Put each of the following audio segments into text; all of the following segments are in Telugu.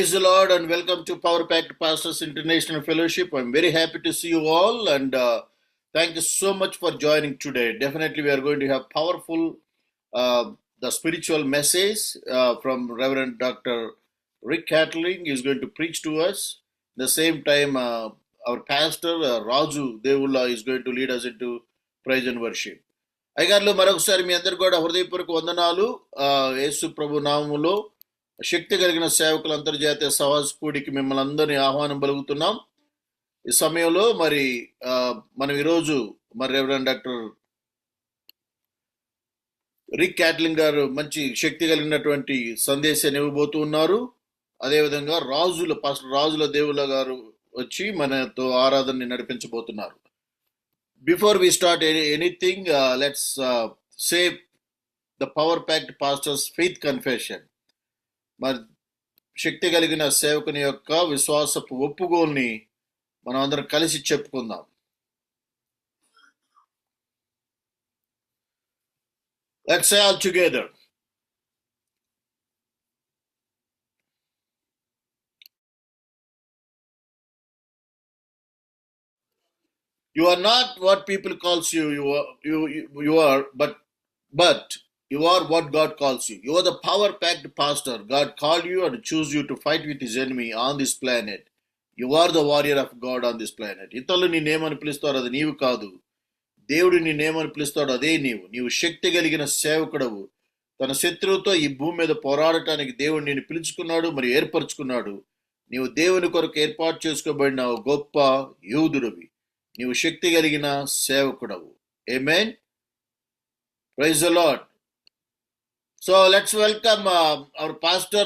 Praise the Lord and welcome to Power Packed Pastors International Fellowship. I'm very happy to see you all and thank you so much for joining today. Definitely, we are going to have powerful, the spiritual message from Reverend Dr. Rick Catling is going to preach to us. At the same time, our pastor Raju Devula is going to lead us into praise and worship. అయ్యగారులు మరొకసారి మీ అందరు కూడా హృదయపూర్వక వందనాలు. యేసు ప్రభు నామములో శక్తి కలిగిన సేవకుల అంతర్జాతీయ సహవాస కూడికి మిమ్మల్ని అందరినీ ఆహ్వానం పలుకుతున్నాం. ఈ సమయంలో మరి మనం ఈరోజు మరి రెవరెండ్ డాక్టర్ రిక్ క్యాట్లింగ్ గారు మంచి శక్తి కలిగినటువంటి సందేశాన్ని ఇవ్వబోతూ ఉన్నారు. అదేవిధంగా పాస్టర్ రాజుల దేవుల గారు వచ్చి మనతో ఆరాధనని నడిపించబోతున్నారు. Before we start anything, let's say the power-packed pastor's faith confession. మరి శక్తి కలిగిన సేవకుని యొక్క విశ్వాసపు ఒప్పుకోల్ని మనం అందరం కలిసి చెప్పుకుందాం. Let's say all together. You are not what people calls you. You are, but you are what God calls you. You are the power-packed pastor. God called you and chose you to fight with his enemy on this planet. You are the warrior of God on this planet. ఇతరులు నిన్నేమని పిలుస్తారో అది నీవు కాదు. దేవుడు నిన్నేమని పిలుస్తాడో అదే నీవు. నీవు శక్తి కలిగిన సేవకుడవు. తన శత్రువుతో ఈ భూమి మీద పోరాడటానికి దేవుడు నిన్ను పిలుచుకున్నాడు, మరి ఏర్పరచుకున్నాడు. నీవు దేవుని కొరకు ఏర్పాటు చేసుకోబడిన గొప్ప యోధుడివి. నీవు శక్తి కలిగిన సేవకుడవు. Amen. Praise the Lord. So let's welcome our pastor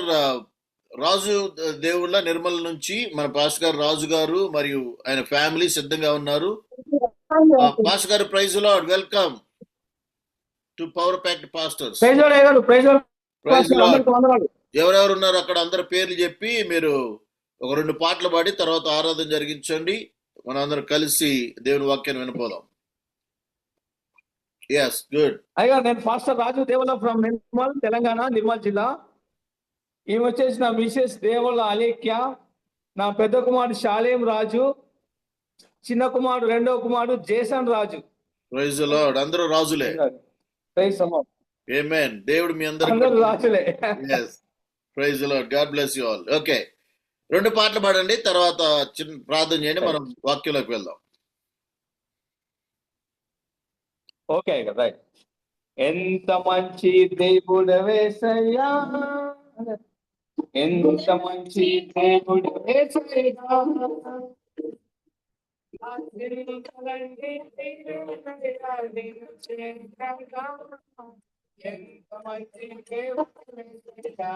రాజు దేవుళ్ళ నిర్మల్ నుంచి మన పాస్టర్ గారు రాజు గారు మరియు ఆయన ఫ్యామిలీ సిద్ధంగా ఉన్నారు. పాస్టర్ గారు praise the lord, welcome to power packed pastors. ఎవరెవరు ఉన్నారు అక్కడ అందరి పేర్లు చెప్పి మీరు ఒక 2 పాటలు పాడి తర్వాత ఆరాధన జరిగించండి. మనం అందరం కలిసి దేవుని వాక్యాన్ని వినపోదాం. Yes, good. అయ్యా, నేను పాస్టర్ రాజు దేవుల ఫ్రమ్ నిర్మల్, తెలంగాణ, నిర్మల్ జిల్లా. ఈమె వచ్చేసి నా మిసెస్ దేవుల అలేఖ్య, నా పెద్ద కుమారుడు శాలేం రాజు, చిన్న కుమారుడు రెండో కుమారుడు Jason Raju. Praise the lord. అందరూ రాజులే. Praise the lord. ఆమేన్. దేవుడు మీ అందరికీ అందరూ రాజులే. yes, praise the lord. God bless you all. Okay, 2 పాటలు పాడండి, తర్వాత చిన్న ప్రార్థన చేయండి, మనం వాక్యంలోకి వెళ్దాం. Okay, right. ఎంత మంచి దేవుడవేసయ్యా, ఎంత మంచి దేవుడవేసయ్యా, ఎంత మంచి దేవుడవేసయ్యా,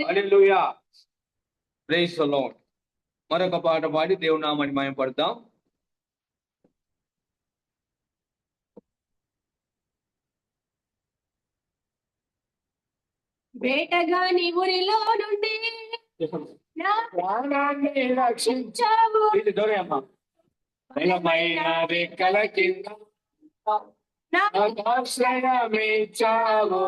హల్లెలూయా. Praise the lord. మరొక పాట పాడి దేవుని నామాన్ని మహిమపడదాం. వేటగాని ఊరిలో నుండి నా ప్రాణాన్ని రక్షించావు. బలమైన రెక్కల కింద నాకు ఆశ్రయమిచ్చావు.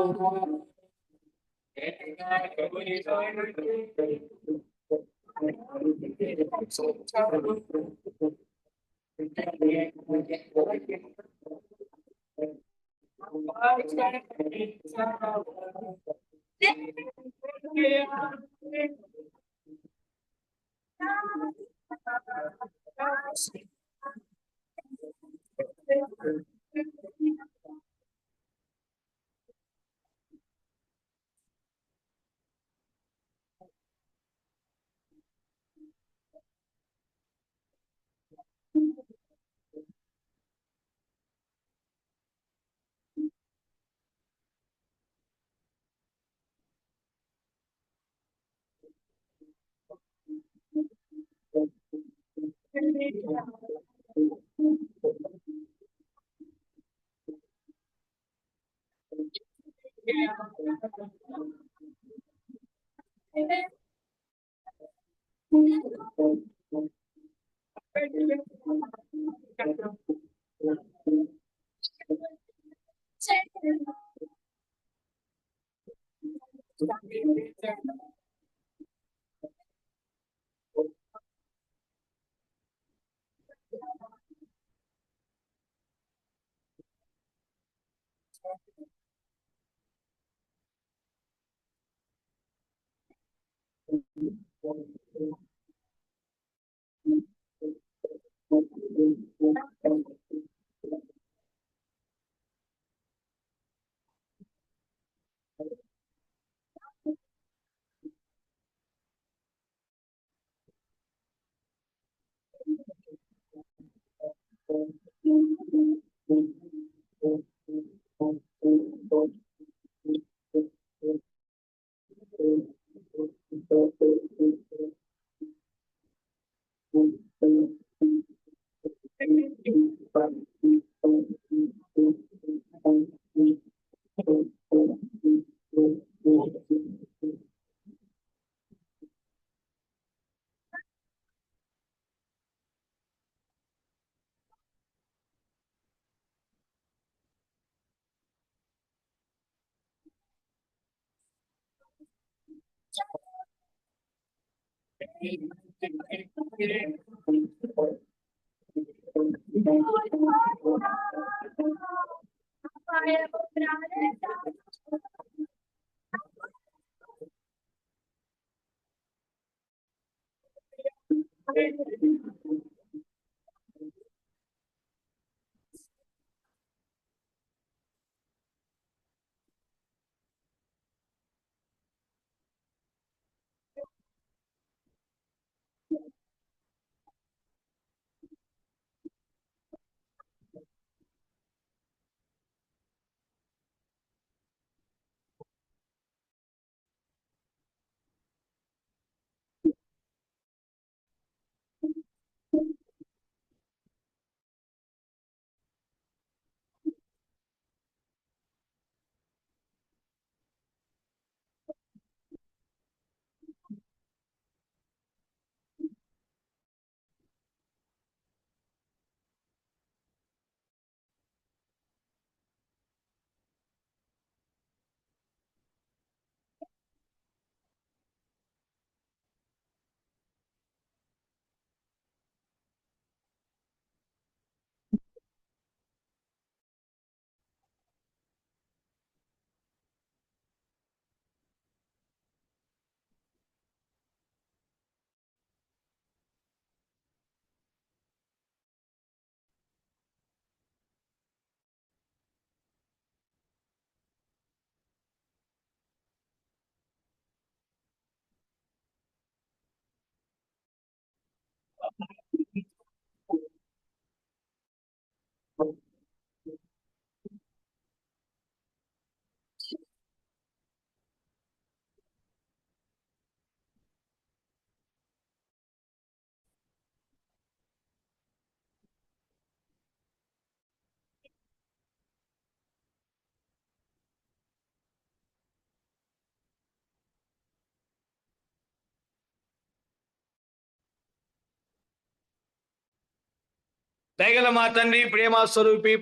దయగల మా తండ్రి, ప్రేమ స్వరూపి,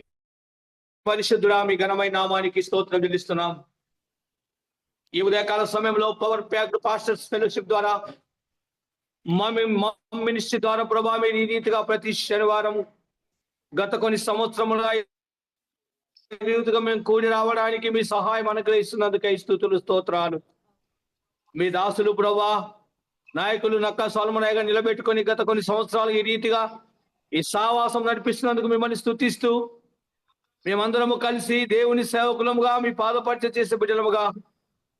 పరిశుద్ధుడా, మీ ఘనమైన నామానికి స్తోత్రం చెల్లిస్తున్నాం. ఈ ఉదయకాల సమయంలో పవర్ ప్యాక్డ్ పాస్టర్స్ ఫెలోషిప్ ద్వారా మా మినిస్ట్రీ ద్వారా ప్రభా మీరు ఈ రీతిగా ప్రతి శనివారం గత కొన్ని సంవత్సరములుగా ఈ రీతిగా మేము కూడి రావడానికి మీ సహాయం అనుగ్రహిస్తున్నందుకై స్తుతులు, స్తోత్రాలు. మీ దాసులు ప్రభా నాయకులు నక్కా సోలమనయ్య గారు నిలబెట్టుకొని గత కొన్ని సంవత్సరాలు ఈ రీతిగా ఈ సావాసం నడిపిస్తున్నందుకు మిమ్మల్ని స్తుతిస్తూ, మేమందరము కలిసి దేవుని సేవకులముగా మీ పాదపరిచయం చేసే బిడ్డలముగా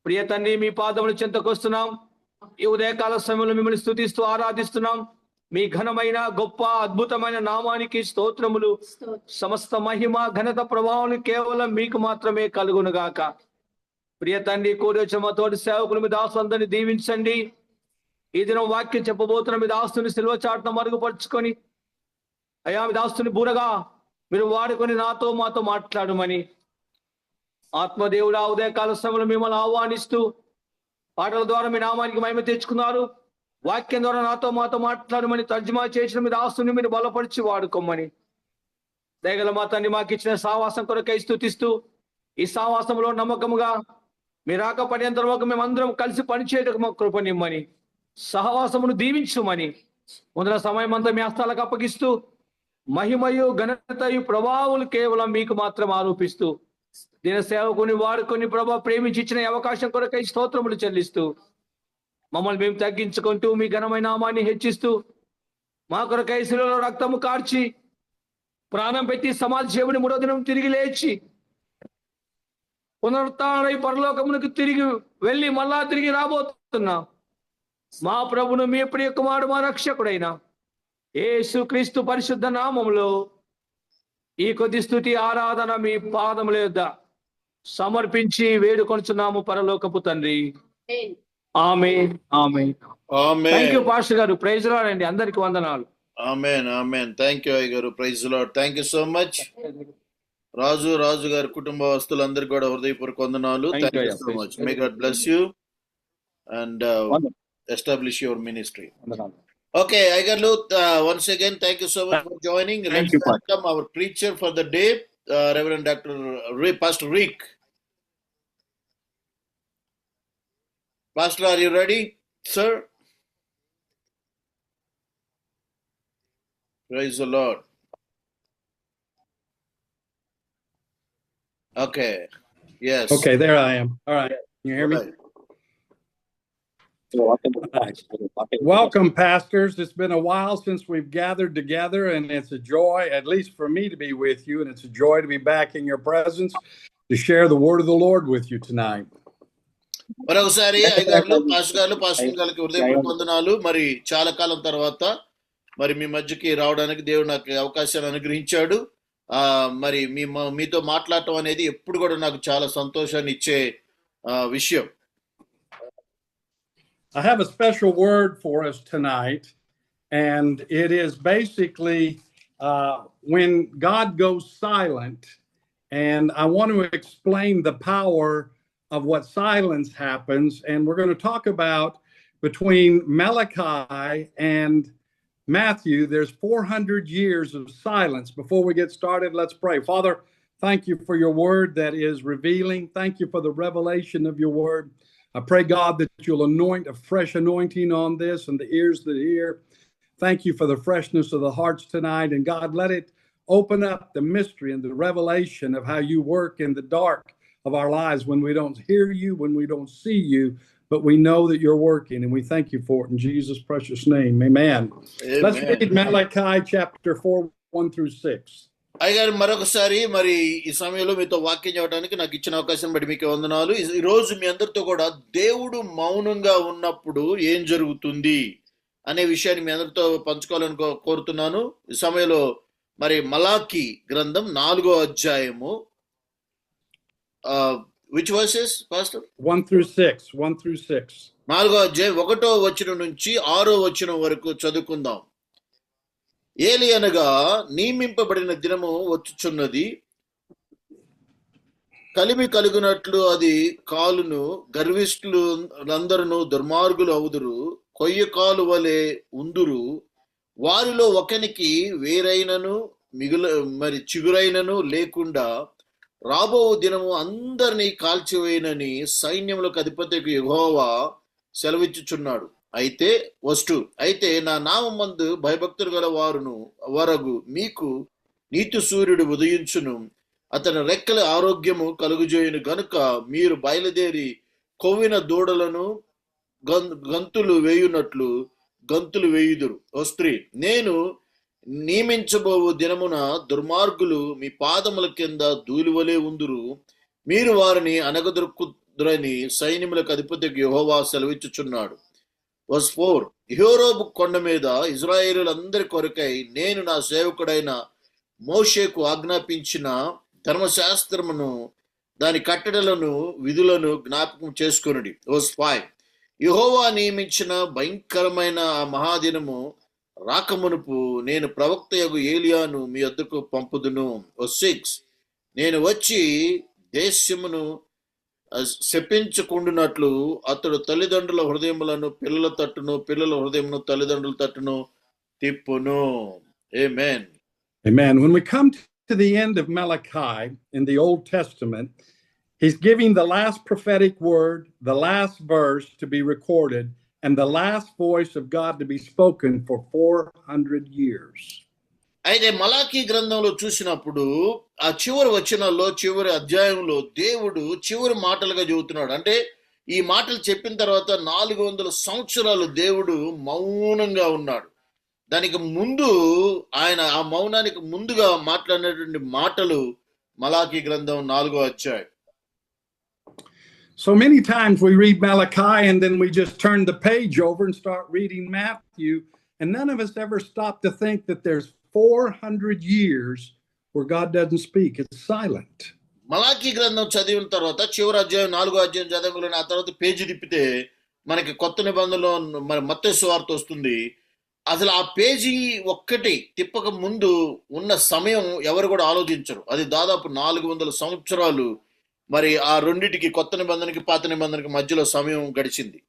ప్రియ తండ్రి మీ పాదముల చెంతకు వస్తున్నాం. ఈ ఉదయకాల సమయంలో మిమ్మల్ని స్తుతిస్తూ ఆరాధిస్తున్నాం. మీ ఘనమైన గొప్ప అద్భుతమైన నామానికి స్తోత్రములు. సమస్త మహిమ ఘనత ప్రభావం కేవలం మీకు మాత్రమే కలుగును గాక. ప్రియ తండ్రి కూడి వచ్చిన మా తోటి సేవకులు మీ దాసులందరినీ దీవించండి. ఈ దినం వాక్యం చెప్పబోతున్న మీ దాస్తుని సిల్వ చాటును మరుగుపరుచుకొని అయ్యా మీ దాస్తుని బూరగా మీరు వాడుకొని నాతో మాతో మాట్లాడమని ఆత్మదేవుడు ఆ ఉదయకాల సమయంలో మిమ్మల్ని ఆహ్వానిస్తూ పాటల ద్వారా మీ నామానికి మహిమ తెచ్చుకున్నారు. వాక్యం ద్వారా నాతో మాతో మాట్లాడమని తర్జుమా చేసిన మీ దాస్తుని మీరు బలపరిచి వాడుకోమని దయగల మా తండ్రి మాకు ఇచ్చిన సావాసం కొరకై స్తుతిస్తూ, ఈ సావాసంలో నమ్మకముగా మీరు రాకపడేంత వరకు మేమందరం కలిసి పనిచేయటకు మాకు కృపనిమ్మని, సహవాసమును దీవించుమని ముందర సమయం అంతా మీ హస్తాలకు అప్పగిస్తూ, మహిమయు ఘనతయు ప్రభావాలు కేవలం మీకు మాత్రం ఆరోపిస్తూ, దీని సేవకుని వాడుకొని ప్రభా ప్రేమించి ఇచ్చిన అవకాశం కొరకై స్తోత్రములు చెల్లిస్తూ, మమ్మల్ని మేము తగ్గించుకుంటూ మీ ఘనమైన నామాన్ని హెచ్చిస్తూ, మా కొరకై శిలువలో రక్తము కార్చి ప్రాణం పెట్టి సమాధి దేవుని మూడో దినం తిరిగి లేచి పునరుత్థానమై పరలోకమునకు తిరిగి వెళ్ళి మళ్ళా తిరిగి రాబోతున్నాం మా ప్రభును మీ ప్రియ కుమారుడు మా రక్షకుడైన యేసుక్రీస్తు పరిశుద్ధ నామములో ఈ కొద్ది స్తుతి ఆరాధన మీ పాదముల యొద్ద సమర్పించి వేడుకొనుచున్నాము పరలోకపు తండ్రి. ఆమేన్, ఆమేన్. థ్యాంక్ యూ పాస్టర్ గారు. ప్రైజ్ లార్డ్ అండి. అందరికి వందనాలు. ఆమేన్, ఆమేన్. థ్యాంక్ యూ అయ్య గారు. Praise lord. Thank you so much. Raju గారి కుటుంబస్తులందరికీ కూడా హృదయపూర్వక వందనాలు. Thank you so much. May God bless you and establish your ministry. Okay, Aigarlu, once again, thank you so much for joining. Let's welcome our preacher for the day, Reverend Dr. Pastor Rick. Pastor, are you ready, sir? Praise the Lord. Okay, yes. Okay, there I am. All right, can you hear me? Right. Welcome, pastors. It's been a while since we've gathered together, and it's a joy, at least for me, to be with you, and it's a joy to be back in your presence to share the word of the Lord with you tonight. మరొకసారి అయ్యగారు పాస్టర్ గారికి హృదయపూర్వక వందనాలు. మరి చాలా కాలం తర్వాత మరి మీ మధ్యకి రావడానికి దేవుడు నాకు అవకాశాన్ని అనుగ్రహించాడు. మరి మీతో మాట్లాడటం అనేది ఎప్పుడు కూడా నాకు చాలా సంతోషాన్ని ఇచ్చే విషయం. I have a special word for us tonight, and it is basically when God goes silent, and I want to explain the power of what silence happens, and we're going to talk about between Malachi and Matthew, there's 400 years of silence. Before we get started, let's pray. Father, thank you for your word that is revealing. Thank you for the revelation of your word. I pray, God, that you'll anoint a fresh anointing on this and the ears that hear. Thank you for the freshness of the hearts tonight. And God, let it open up the mystery and the revelation of how you work in the dark of our lives when we don't hear you, when we don't see you, but we know that you're working. And we thank you for it in Jesus' precious name. Amen. Let's read Malachi chapter 4, 1 through 6. అయ్యగారు మరొకసారి మరి ఈ సమయంలో మీతో వాక్యం చెప్పడానికి నాకు ఇచ్చిన అవకాశం బట్టి మీకు వందనాలు. ఈ రోజు మీ అందరితో కూడా దేవుడు మౌనంగా ఉన్నప్పుడు ఏం జరుగుతుంది అనే విషయాన్ని మీ అందరితో పంచుకోవాలని కోరుతున్నాను. ఈ సమయంలో మరి మలాకి గ్రంథం 4వ అధ్యాయము which verses, Pastor? 1 through 6. 1 through 6. 4వ అధ్యాయం 1వ వచనం నుంచి 6వ వచనం వరకు చదువుకుందాం. ఏలి అనగా నియమింపబడిన దినము వచ్చుచున్నది, కలిమి కలుగునట్లు అది కాలును, గర్విష్ఠులు అందరూ దుర్మార్గులు అవుదురు, కొయ్య కాలు వలె ఉందురు, వారిలో ఒకనికి వేరైనను మరి చిగురైనను లేకుండా రాబో దినము అందరినీ కాల్చివేయనని సైన్యములకు అధిపతికి యెహోవా సెలవిచ్చుచున్నాడు. అయితే నా నామమందు భయభక్తులు గల వరగు మీకు నీతి సూర్యుడు ఉదయించును, అతని రెక్కల ఆరోగ్యము కలుగుజేయును గనుక మీరు బయలుదేరి కొవ్విన దూడలను గంతులు వేయునట్లు గంతులు వేయుదురు. ఓ స్త్రీ, నేను నియమించబోవు దినమున దుర్మార్గులు మీ పాదముల కింద ధూళివలే ఉందురు, మీరు వారిని అనగదొరుకుదురని సైన్యములకు అధిపతికి యెహోవా సెలవిచ్చుచున్నాడు. వర్స్ 4, యెహోరేబు కొండ మీద ఇశ్రాయేలులందరి కొరకై నేను నా సేవకుడైన మోషేకు ఆజ్ఞాపించిన ధర్మశాస్త్రమును దాని కట్టడలను విధులను జ్ఞాపకం చేసుకొనుడి. వర్స్ 5, యెహోవా నియమించిన భయంకరమైన ఆ మహాదినము రాకమునుపు నేను ప్రవక్తయగు ఏలియాను మీ వద్దకు పంపుదును. వర్స్ 6, నేను వచ్చి దేశమును శపించకుండునట్లు అతడు తల్లిదండ్రుల హృదయములను పిల్లల తట్టును, పిల్లల హృదయమును తల్లిదండ్రుల తట్టును తిప్పును. ఆమేన్. Amen. When we come to the end of Malachi in the Old Testament, he's giving the last prophetic word, the last verse to be recorded, and the last voice of God to be spoken for 400 years. అయితే మలాకీ గ్రంథంలో చూసినప్పుడు ఆ చివరి వచనాల్లో చివరి అధ్యాయంలో దేవుడు చివరి మాటలుగా చెబుతున్నాడు. అంటే ఈ మాటలు చెప్పిన తర్వాత 400 సంవత్సరాలు దేవుడు మౌనంగా ఉన్నాడు. దానికి ముందు ఆయన ఆ మౌనానికి ముందుగా మాట్లాడినటువంటి మాటలు మలాకీ గ్రంథం 4వ అధ్యాయం. So many times we read Malachi and then we just turn the page over and start reading Matthew, and none of us ever stop to think that there's 400 years where God doesn't speak. It's silent. Malachi గ్రంథం చదివిన తర్వాత చివరి అధ్యాయం 4వ అధ్యాయం చదవగలను. ఆ తర్వాత పేజీ తిప్పితే మనకి కొత్త నిబంధనలో మరి మత్తయి సువార్త వస్తుంది. అసలు ఆ పేజీ ఒక్కటి తిప్పక ముందు ఉన్న సమయం ఎవరు కూడా ఆలోచించరు. అది దాదాపు 400 సంవత్సరాలు మరి ఆ రెండిటికి, కొత్త నిబంధనకి పాత నిబంధనకి మధ్యలో సమయం గడిచింది.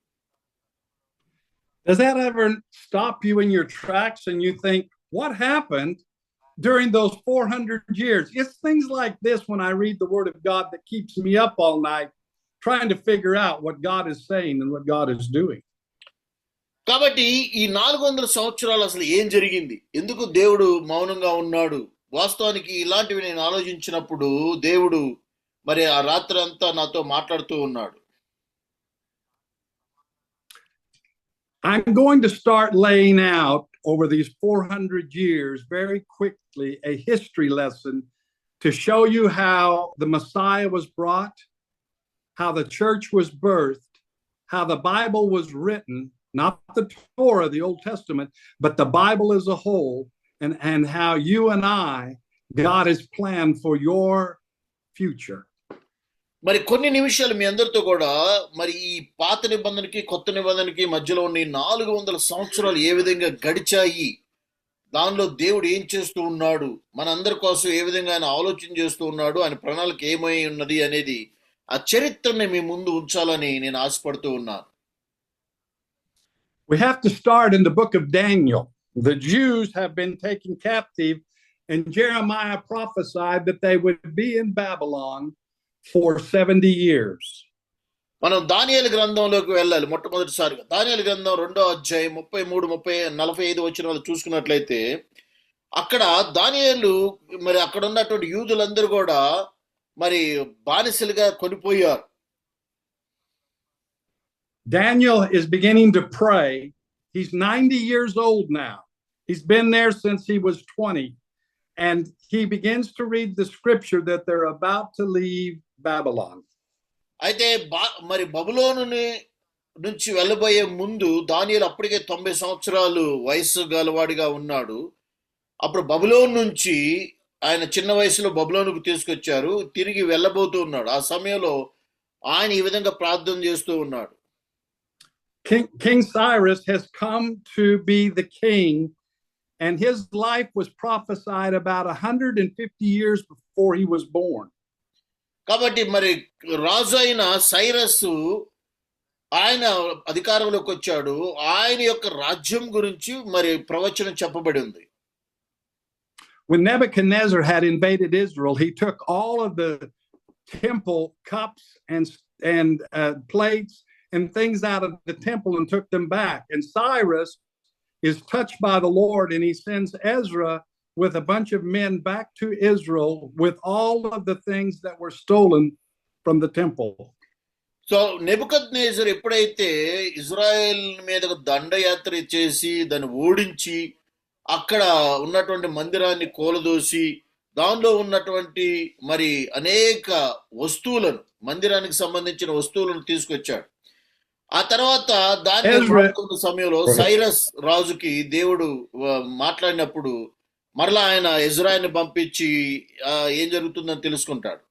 Does that ever stop you in your tracks and you think, what happened during those 400 years? It's things like this when I read the Word of God that keeps me up all night trying to figure out what God is saying and what God is doing. కాబట్టి ఈ 400 సంవత్సరాలు అసలు ఏం జరిగింది, ఎందుకు దేవుడు మౌనంగా ఉన్నాడు? వాస్తవానికి ఇలాంటివి నేను ఆలోచించినప్పుడు దేవుడు మరి ఆ రాత్రి అంతా నాతో మాట్లాడుతూ ఉన్నాడు. I'm going to start laying out over these 400 years very quickly a history lesson to show you how the Messiah was brought, how the church was birthed, how the Bible was written, not the Torah, the Old Testament, but the Bible as a whole, and how you and I, God has planned for your future. మరి కొన్ని నిమిషాలు మీ అందరితో కూడా మరి ఈ పాత నిబంధనకి కొత్త నిబంధనకి మధ్యలో ఉన్న 400 సంవత్సరాలు ఏ విధంగా గడిచాయి, దానిలో దేవుడు ఏం చేస్తూ ఉన్నాడు, మనందరి కోసం ఏ విధంగా ఆయన ఆలోచన చేస్తూ ఉన్నాడు, ఆయన ప్రణాళిక ఏమై ఉన్నది అనేది ఆ చరిత్రని మీ ముందు ఉంచాలని నేను ఆశపడుతూ ఉన్నాను. We have to start in the book of Daniel. The Jews have been taken captive, and Jeremiah prophesied that they would be in Babylon for 70 years. మనం దానియేలు గ్రంథంలోకి వెళ్ళాలి. మొట్టమొదటిసారిగా దానియేలు గ్రంథం 2వ అధ్యాయం 33, 45 వచనాలు చూసుకున్నట్లయితే అక్కడ దానియేలు మరి అక్కడ ఉన్నటువంటి యూదులందరూ కూడా మరి బానిసలుగా కొనిపోయారు. Daniel is beginning to pray. He's 90 years old now. He's been there since he was 20. And he begins to read the scripture that they're about to leave Babylon. అయితే మరి బబులోను నుంచి వెళ్ళబోయే ముందు దానియేలు అప్పటికే 90 సంవత్సరాలు వయసు గలవాడిగా ఉన్నాడు. అప్పుడు బబులోను నుంచి ఆయన చిన్న వయసులో బబులోనుకు తీసుకొచ్చారు, తిరిగి వెళ్ళబోతూ ఉన్నాడు. ఆ సమయంలో ఆయన ఈ విధంగా ప్రార్థన చేస్తూ ఉన్నాడు. King Cyrus has come to be the king, and his life was prophesied about 150 years before he was born. కాబట్టి మరి రాజు అయిన సైరస్ ఆయన అధికారంలోకి వచ్చాడు. ఆయన యొక్క రాజ్యం గురించి మరి ప్రవచనం చెప్పబడి ఉంది. when Nebuchadnezzar had invaded Israel, he took all of the temple cups and plates and things out of the temple and took them back. And Cyrus is touched by the Lord, and he sends Ezra with a bunch of men back to Israel with all of the things that were stolen from the temple. So Nebuchadnezzar ఎప్పుడైతే ఇజ్రాయెల్ మీదకు దండయాత్ర చేసి దాన్ని ఓడించి అక్కడ ఉన్నటువంటి మందిరాన్ని కూలదోసి దానిలో ఉన్నటువంటి మరి అనేక వస్తువులను, మందిరానికి సంబంధించిన వస్తువులను తీసుకొచ్చాడు. ఆ తర్వాత దాన్ని మాట్లాడుతున్న సమయంలో సైరస్ రాజుకి దేవుడు మాట్లాడినప్పుడు మరలా ఆయన ఎజ్రాని పంపించి ఏం జరుగుతుందని తెలుసుకుంటాడు.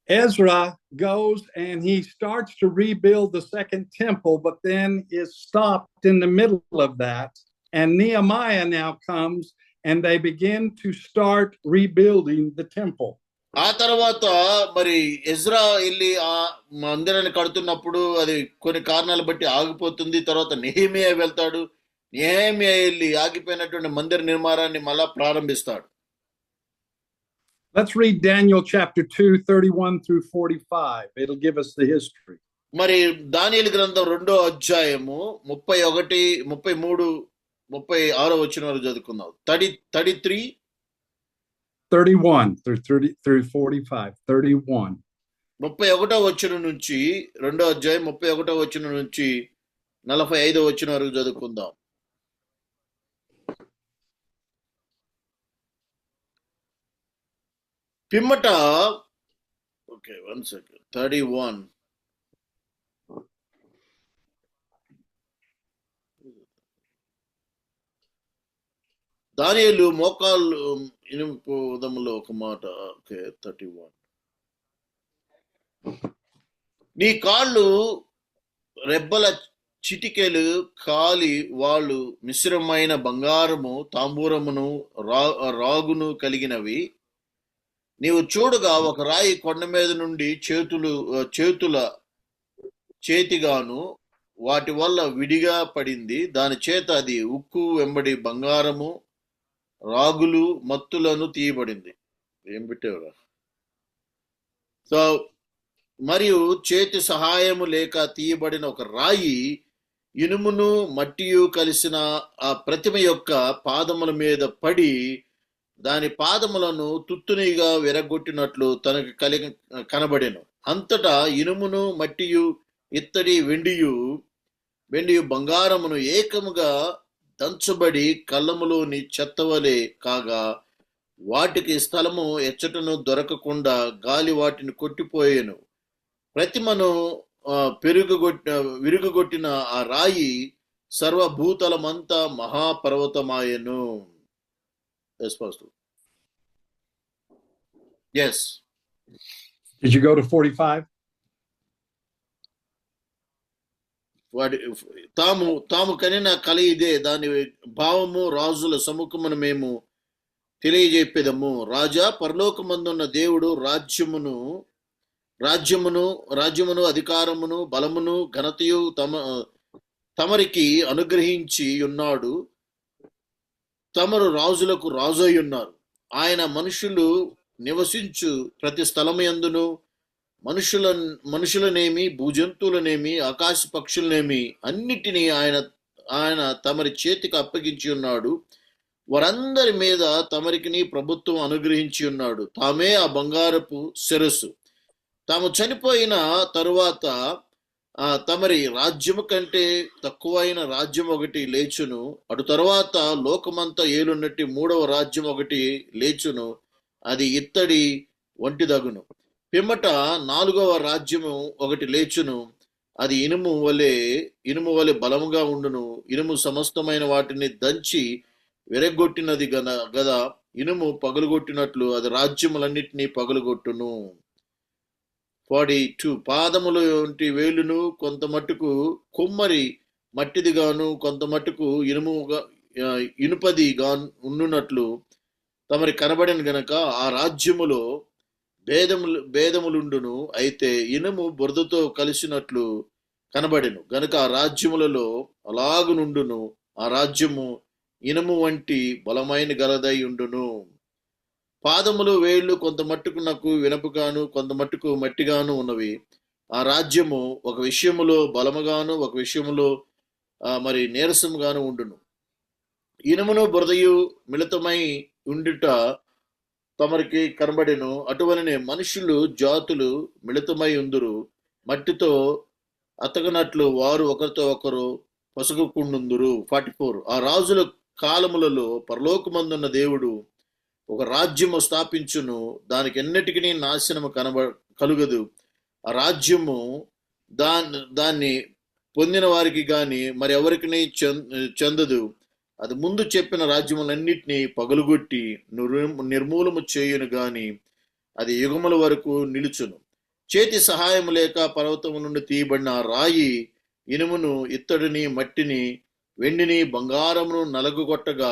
Ezra goes and he starts to rebuild the second temple, but then is stopped in the middle of that. And Nehemiah now comes and they begin to start rebuilding the temple. ఆ తర్వాత మరి ఎజ్రా వెళ్ళి ఆ మందిరాన్ని కడుతున్నప్పుడు అది కొన్ని కారణాలు బట్టి ఆగిపోతుంది. తర్వాత నెహెమియా వెళ్తాడు. నెహెమియా వెళ్ళి ఆగిపోయినటువంటి మందిర నిర్మాణాన్ని మళ్ళా ప్రారంభిస్తాడు. Let's read Daniel chapter 2, 31 through 45. It'll give us the history. మరి దానియేలు గ్రంథం 2వ అధ్యాయము 31, 33, 36 వచనం వరకు చదువుకుందాం. 33 31 through 45. 31. 31వ వచనం నుంచి 2వ అధ్యాయం 31వ వచనం నుంచి 45వ వచనం వరకు చదువుకుందాం. పిమ్మట ఓకే 1 సెకండ్ 31 దానియేలు మోకాళ్ళు ఇనుముదములో ఒక మాట. ఓకే 31 నీ కాళ్ళు రెబ్బల చిటికెలు కాలి వాళ్ళు మిశ్రమైన బంగారము తాంబూరమును రాగును కలిగినవి. నీవు చూడగా ఒక రాయి కొండ మీద నుండి చేతుల చేతిగాను వాటి వల్ల విడిగా పడింది. దాని చేత అది ఉక్కు వెంబడి బంగారము రాగులు మత్తులను తీయబడింది. ఏం పెట్టేవరా? సో మరియు చేతి సహాయము లేక తీయబడిన ఒక రాయి ఇనుమును మట్టియు కలిసిన ఆ ప్రతిమ యొక్క పాదముల మీద పడి దాని పాదములను తుత్తునిగా విరగొట్టినట్లు తనకు కనబడెను. అంతటా ఇనుమును మట్టియు ఇత్తడి వెండియు బంగారమును ఏకముగా దంచబడి కళ్ళములోని చెత్తవలే కాగా వాటికి స్థలము ఎచ్చటను దొరకకుండా గాలి వాటిని కొట్టిపోయేను. ప్రతిమను విరుగొట్టిన ఆ రాయి సర్వభూతలమంతా మహాపర్వతమాయెను. Yes. Did you go to 45? తాము కనిన కల ఇదే, దాని భావము రాజుల సముఖమును మేము తెలియజెప్పేదము. రాజా, పరలోకమందున్న దేవుడు రాజ్యమును అధికారమును బలమును ఘనతయు తమరికి అనుగ్రహించి ఉన్నాడు. తమరు రాజులకు రాజై ఉన్నారు. ఆయన మనుషులు నివసించు ప్రతి స్థలముయందును మనుషులనేమి భూజంతువులనేమి ఆకాశ పక్షులనేమి అన్నిటినీ ఆయన తమరి చేతికి అప్పగించి ఉన్నాడు. వారందరి మీద తమరికి ప్రభుత్వం అనుగ్రహించి ఉన్నాడు. తామే ఆ బంగారపు శిరస్సు. తాము చనిపోయిన తరువాత తమరి రాజ్యము కంటే తక్కువైన రాజ్యం ఒకటి లేచును. అటు తర్వాత లోకమంతా ఏలున్నట్టి 3వ రాజ్యం ఒకటి లేచును. అది ఇత్తడి వంటిదగును. పిమ్మట 4వ రాజ్యము ఒకటి లేచును. అది ఇనుము వలె బలముగా ఉండును. ఇనుము సమస్తమైన వాటిని దంచి విరగొట్టినది గదా. ఇనుము పగులుగొట్టినట్లు అది రాజ్యములన్నిటినీ పగులుగొట్టును. 42 పాదముల వంటి వేలును కొంత మట్టుకు కొమ్మరి మట్టిదిగాను కొంత మట్టుకు ఇనుపదిగా ఉండునట్లు తమరి కనబడిన గనక ఆ రాజ్యములో భేదములుండును. అయితే ఇనుము బురదతో కలిసినట్లు కనబడెను గనక ఆ రాజ్యములలో అలాగునుండును. ఆ రాజ్యము ఇనుము వంటి బలమైన గలదై ఉండును. పాదములు వేళ్ళు కొంత మట్టుకు నాకు వినపుగాను కొంత మట్టుకు మట్టిగాను ఉన్నవి. ఆ రాజ్యము ఒక విషయములో బలముగాను ఒక విషయములో మరి నీరసముగాను ఉండును. ఇనుమును బురదయు మిళితమై ఉండుట తమరికి కనబడెను. అటువలనే మనుషులు జాతులు మిళితమై ఉందురు. మట్టితో అతకనట్లు వారు ఒకరితో ఒకరు పొసగుకుండుందురు. 44. ఆ రాజుల కాలములలో పరలోకమందున్న దేవుడు ఒక రాజ్యము స్థాపించును. దానికి ఎన్నటికీ నాశనము కలుగదు. ఆ రాజ్యము దాన్ని పొందిన వారికి గాని మరి ఎవరికి చెందదు. అది ముందు చెప్పిన రాజ్యములన్నిటినీ పగులుగొట్టి నిర్మూలము చేయును గాని అది యుగముల వరకు నిలుచును. చేతి సహాయము లేక పర్వతము నుండి తీయబడిన రాయి ఇనుమును ఇత్తడిని మట్టిని వెండిని బంగారమును నలగొట్టగా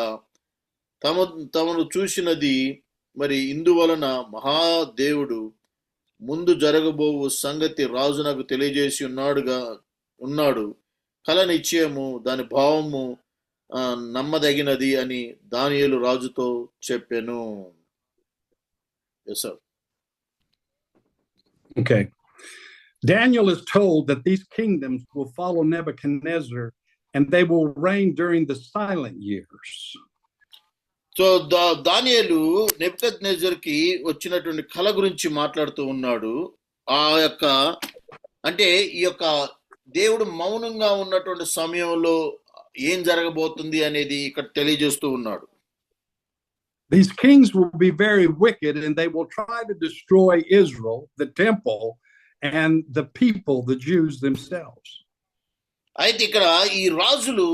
తమను చూసినది మరి ఇందువలన మహాదేవుడు ముందు జరగబోవు సంగతి రాజునకు తెలియజేసి ఉన్నాడు. కల నిశ్చయము దాని భావము నమ్మదగినది అని దానియేలు రాజుతో చెప్పెను. Yes, sir. Okay. Daniel is told that these kingdoms will follow Nebuchadnezzar and they will reign during the silent years. So దానియేలు నెబుకద్నెజర్కి వచ్చినటువంటి కళ గురించి మాట్లాడుతూ ఉన్నాడు. ఆ యొక్క అంటే ఈ యొక్క దేవుడు మౌనంగా ఉన్నటువంటి సమయంలో ఏం జరగబోతుంది అనేది ఇక్కడ తెలియజేస్తూ ఉన్నాడు. These kings will be very wicked and they will try to destroy Israel, the temple, and the people, the Jews themselves. అయితే ఇక్కడ ఈ రాజులు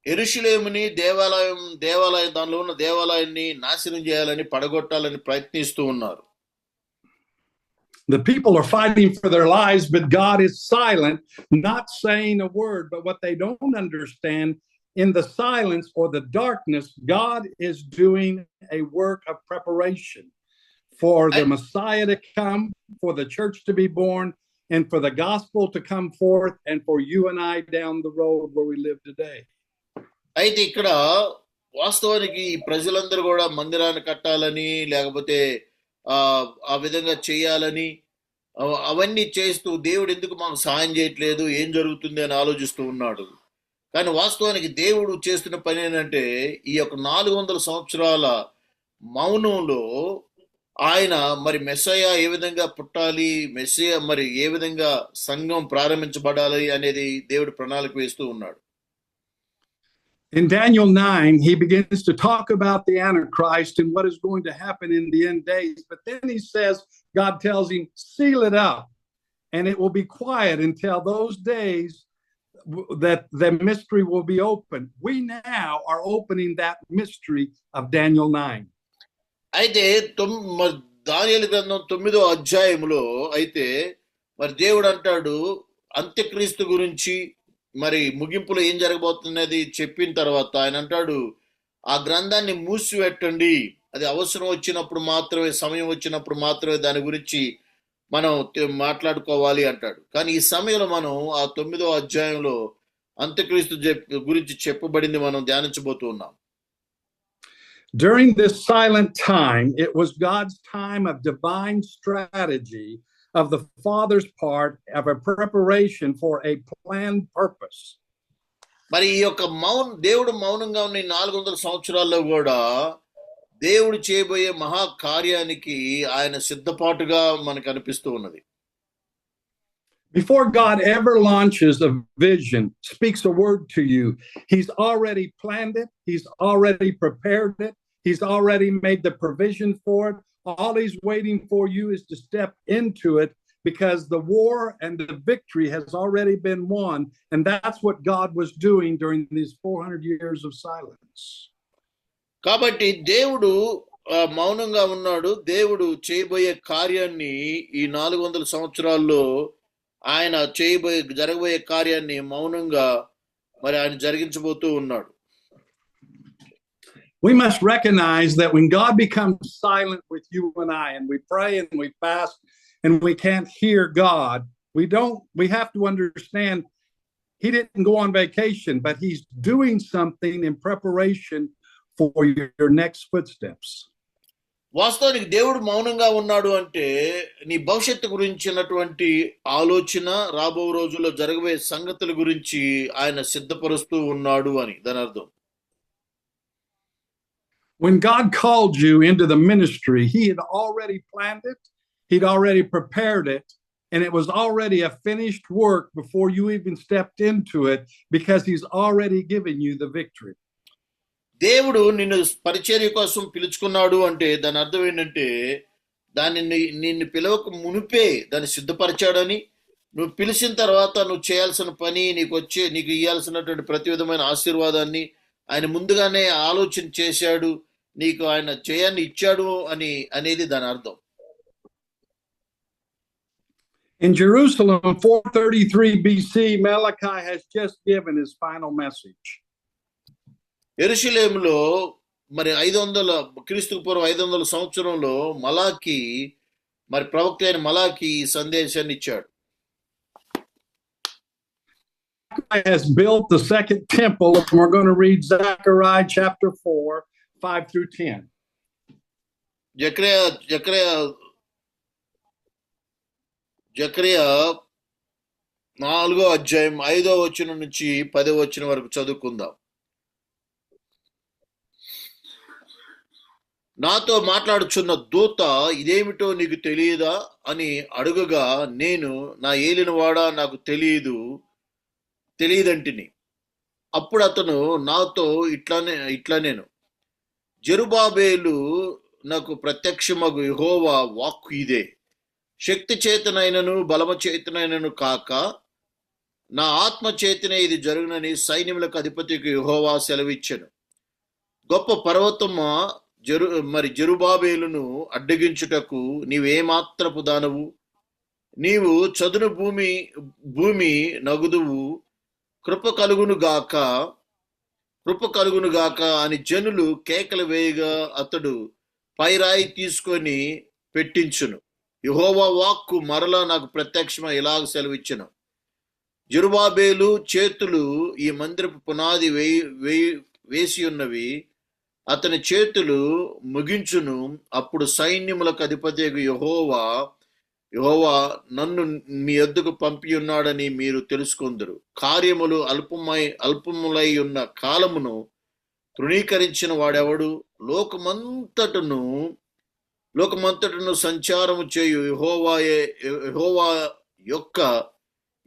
యెరూషలేముని దేవాలయం దానిలో ఉన్న దేవాలయాన్ని నాశనం చేయాలని పడగొట్టాలని ప్రయత్నిస్తూ ఉన్నారు. The people are fighting for their lives, but God is silent, not saying a word. But what they don't understand, in the silence or the darkness, God is doing a work of preparation for the Messiah to come, for the church to be born, and for the gospel to come forth, and for you and I down the road where we live today. అయితే ఇక్కడ వాస్తవానికి ప్రజలందరూ కూడా మందిరాన్ని కట్టాలని లేకపోతే ఆ విధంగా చేయాలని అవన్నీ చేస్తూ దేవుడు ఎందుకు మాకు సహాయం చేయట్లేదు, ఏం జరుగుతుంది అని ఆలోచిస్తూ ఉన్నాడు. కానీ వాస్తవానికి దేవుడు చేస్తున్న పని ఏంటంటే ఈ యొక్క 400 సంవత్సరాల మౌనంలో ఆయన మరి మెస్సయ్య ఏ విధంగా పుట్టాలి, మెస్సయ్య మరి ఏ విధంగా సంఘం ప్రారంభించబడాలి అనేది దేవుడు ప్రణాళిక వేస్తూ ఉన్నాడు. In Daniel 9, he begins to talk about the Antichrist and what is going to happen in the end days. But then he says, God tells him, seal it up, and it will be quiet until those days that the mystery will be open. We now are opening that mystery of Daniel 9. అయితే దానియేలు గ్రంథం 9వ అధ్యాయములో అయితే మరి దేవుడు అంటాడు అంత్యక్రీస్తు గురించి మరి ముగింపులో ఏం జరగబోతున్నది చెప్పిన తర్వాత ఆయన అంటాడు ఆ గ్రంథాన్ని మూసిపెట్టండి, అది అవసరం వచ్చినప్పుడు మాత్రమే, సమయం వచ్చినప్పుడు మాత్రమే దాని గురించి మనం మాట్లాడుకోవాలి అంటాడు. కానీ ఈ సమయంలో మనం ఆ 9వ అధ్యాయంలో అంత్యక్రీస్తు గురించి చెప్పబడింది మనం ధ్యానించబోతూ ఉన్నాం. During this silent time, it was God's time of divine strategy of the Father's part of a preparation for a planned purpose. మరి ఈ యొక్క దేవుడు మౌనంగా ఉన్న 400 సంవత్సరాల్లో కూడా దేవుడు చేయబోయే మహా కార్యానికి ఆయన సిద్ధపాటుగా మనకు అనిపిస్తూ ఉన్నది. Before God ever launches a vision, speaks a word to you, he's already planned it, he's already prepared it, he's already made the provision for it. All he's waiting for you is to step into it because the war and the victory has already been won. And that's what God was doing during these 400 years of silence. కాబట్టి దేవుడు మౌనంగా ఉన్నాడు. దేవుడు చేయబోయే కార్యాన్ని ఈ 400 సంవత్సరాల్లో ఆయన జరగబోయే కార్యాన్ని మౌనంగా మరి ఆయన జరిగించబోతూ ఉన్నాడు. We must recognize that when God becomes silent with you and I, and we pray and we fast and we can't hear God, we have to understand he didn't go on vacation, but he's doing something in preparation for your next footsteps. వాస్తవానికి దేవుడు మౌనంగా ఉన్నాడు అంటే నీ భవిష్యత్తు గురించినటువంటి ఆలోచన రాబో రోజుల్లో జరగబోయే సంగతుల గురించి ఆయన సిద్ధపరుస్తూ ఉన్నాడు అని దాని అర్థం. When God called you into the ministry, he had already planned it, he'd already prepared it, and it was already a finished work before you even stepped into it, because he's already given you the victory. దేవుడు నిన్ను పరిచర్య కోసం పిలుచుకున్నాడు అంటే దాని అర్థం ఏంటంటే నిన్ను పిలవక మునిపే దాన్ని సిద్ధపరిచాడని, నువ్వు పిలిచిన తర్వాత నువ్వు చేయాల్సిన పని, నీకు ఇవ్వాల్సినటువంటి ప్రతి విధమైన ఆశీర్వాదాన్ని ఆయన ముందుగానే ఆలోచన చేశాడు, నీకు ఆయన చేయాన్ని ఇచ్చాడు అనేది దాని అర్థం. In Jerusalem, 433 BC, Malachi has just given his final message. యెరూషలేములో మరి 500 క్రీస్తుకు పూర్వం 500 సంవత్సరంలో మలాకి మరి ప్రవక్త అయిన మలాకి ఈ సందేశాన్ని ఇచ్చాడు. Has built the second temple, and we're going to read Zechariah chapter 4, 5 through 10. Zechariah 4వ అధ్యాయం 5వ వచనం నుంచి 10వ వచనం వరకు చదువుకుందాం. నాతో మాట్లాడుచున్న దూత, ఇదేమిటో నీకు తెలియదా అని అడుగగా, నేను నా ఏలినవాడా నాకు తెలియదంటిని. అప్పుడు అతను నాతో ఇట్లానేను, జెరుబాబేలు నాకు ప్రత్యక్షమగు యెహోవా వాక్కు ఇదే, శక్తి చేతనైనను బలము చేతనైనను కాక నా ఆత్మ చేతనే ఇది జరుగునని సైన్యములకు అధిపతికి యెహోవా సెలవిచ్చెను. గొప్ప పర్వతమా జెరుబాబేలును అడ్డగించుటకు నీవేమాత్రపు దానవు, నీవు చదును భూమి నగుదువు, కృప కలుగును గాక అని జనులు కేకలు వేయగా అతడు పైరాయి తీసుకొని పెట్టించును. యెహోవా వాక్కు మరలా నాకు ప్రత్యక్షమై ఇలాగ సెలవిచ్చెను, జెరుబాబేలు చేతులు ఈ మందిరపు పునాది వేసి ఉన్నవి, అతని చేతులు ముగించును. అప్పుడు సైన్యములకు అధిపతి యెహోవా నన్ను మీ యొద్దకు పంపి ఉన్నాడని మీరు తెలుసుకొందురు. కార్యములు అల్పములై ఉన్న కాలమును తృణీకరించిన వాడెవడు? లోకమంతటను సంచారము చేయు యెహోవా యొక్క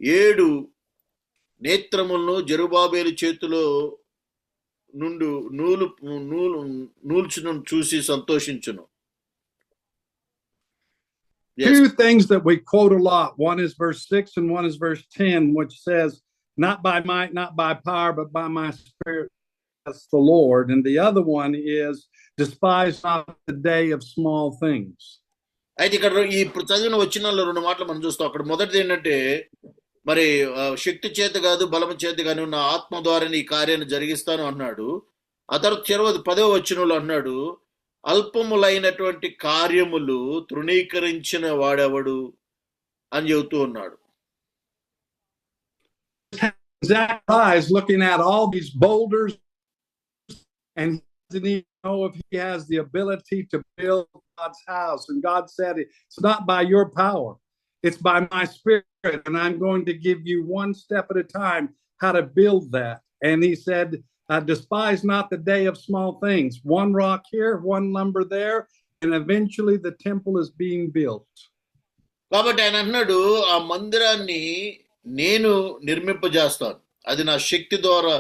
7 నేత్రములను జెరుబాబేలు చేతిలో నుండి నూల్చును చూసి సంతోషించును. Two things that we quote a lot. One is verse 6 and one is verse 10, which says, not by might, not by power, but by my spirit, says the Lord. And the other one is, despise not the day of small things. అయితే ఇక్కడ ఇప్పుడు చదివిన వచనాల్లో 2 మాటలు మనం చూస్తాం. అక్కడ మొదటిది ఏంటంటే, మరి శక్తి చేత కాదు బలము చేత కాను నా ఆత్మ ద్వారా ఈ కార్యాన్ని జరిగిస్తాను అన్నాడు. ఆ తర్వాత 10వ వచనంలో అన్నాడు, అల్పములైనటువంటి కార్యములు తృణీకరించిన వాడెవడు అని చెబుతూ ఉన్నాడు. Zechariah is looking at all these boulders, and he doesn't even know if he has the ability to build God's house. And God said, it's not by your power, it's by my spirit, and I'm going to give you one step at a time how to build that. And he said, despise not the day of small things. One rock here, one lumber there, and eventually the temple is being built. కాబట్టి ఆయన అన్నాడు, ఆ మందిరాన్ని నేను నిర్మింపజేస్తాను, అది నా శక్తి ద్వారా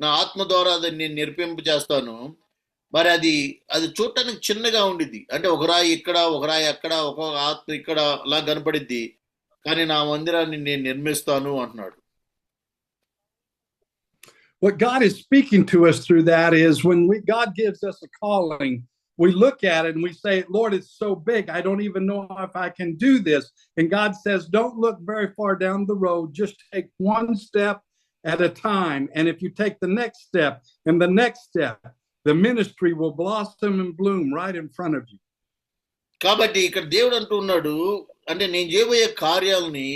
నా ఆత్మ ద్వారా అది నేను నిర్మింపజేస్తాను. మరి అది చూడటానికి చిన్నగా ఉండిద్ది, అంటే ఒక రాయి ఇక్కడ ఒక రాయి అక్కడ ఒక ఆత్మ ఇక్కడ అలా కనపడిద్ది, కానీ నా మందిరాన్ని నేను నిర్మిస్తాను అంటున్నాడు. What God is speaking to us through that is when God gives us a calling, we look at it and we say, Lord, it's so big, I don't even know if I can do this. And God says, don't look very far down the road, just take one step at a time. And if you take the next step and the next step, the ministry will blossom and bloom right in front of you. కాబట్టి ఇక్కడ దేవుడు అంటూ ఉన్నాడు, అంటే నేను చేయబోయే కార్యాలని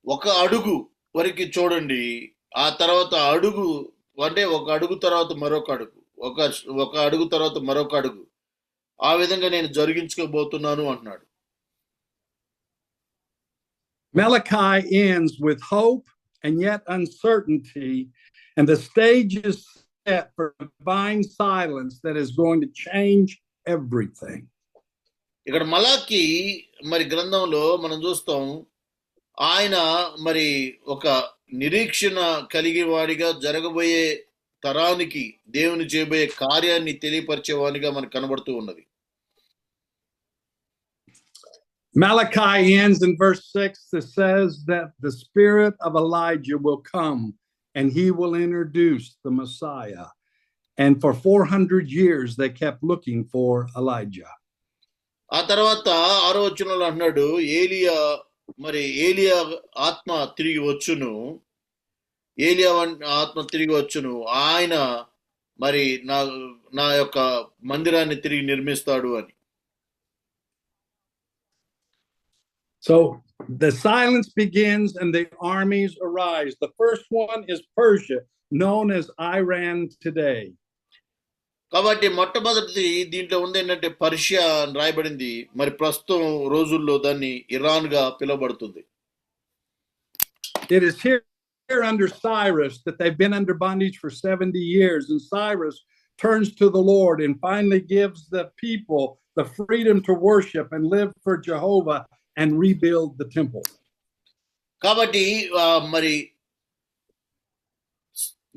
ఒక అడుగు వరకు చూడండి. ఆ తర్వాత అడుగు, అంటే ఒక అడుగు తర్వాత మరొక అడుగు, ఒక ఒక అడుగు తర్వాత మరొక అడుగు, ఆ విధంగా నేను జరిగించుకోబోతున్నాను అంటున్నాడు. Malachi ends with hope and yet uncertainty, and the stage is set for divine silence that is going to change everything. ఇక్కడ మలాకి మరి గ్రంథంలో మనం చూస్తాం, ఆయన మరి ఒక నిరీక్షణ కలిగే వాడిగా జరగబోయే తరానికి దేవుని చేయబోయే కార్యాన్ని తెలియపరిచేవాడిగా మనకు కనబడుతూ ఉన్నది. Malachi ends in verse 6 that says that the spirit of Elijah will come and he will introduce the Messiah. And for 400 years they kept looking for Elijah. ఆ తర్వాత 6వ వచనంలో అన్నాడు, ఏలియా ఆత్మ తిరిగి వచ్చును, ఆత్మ తిరిగి వచ్చును, ఆయన మరి నా యొక్క మందిరాన్ని తిరిగి నిర్మిస్తాడు అని. So the silence begins and the armies arise. The first one is Persia, known as Iran today. కాబట్టి మొట్టమొదటిది దీంట్లో ఉంది ఏంటంటే పర్షియా అని రాయబడింది. మరి ప్రస్తుతం రోజుల్లో దాన్ని ఇరాన్ గా పిలువబడుతుంది. It is here under Cyrus that they've been under bondage for 70 years, and Cyrus turns to the Lord and finally gives the people the freedom to worship and live for Jehovah and rebuild the temple. కాబట్టి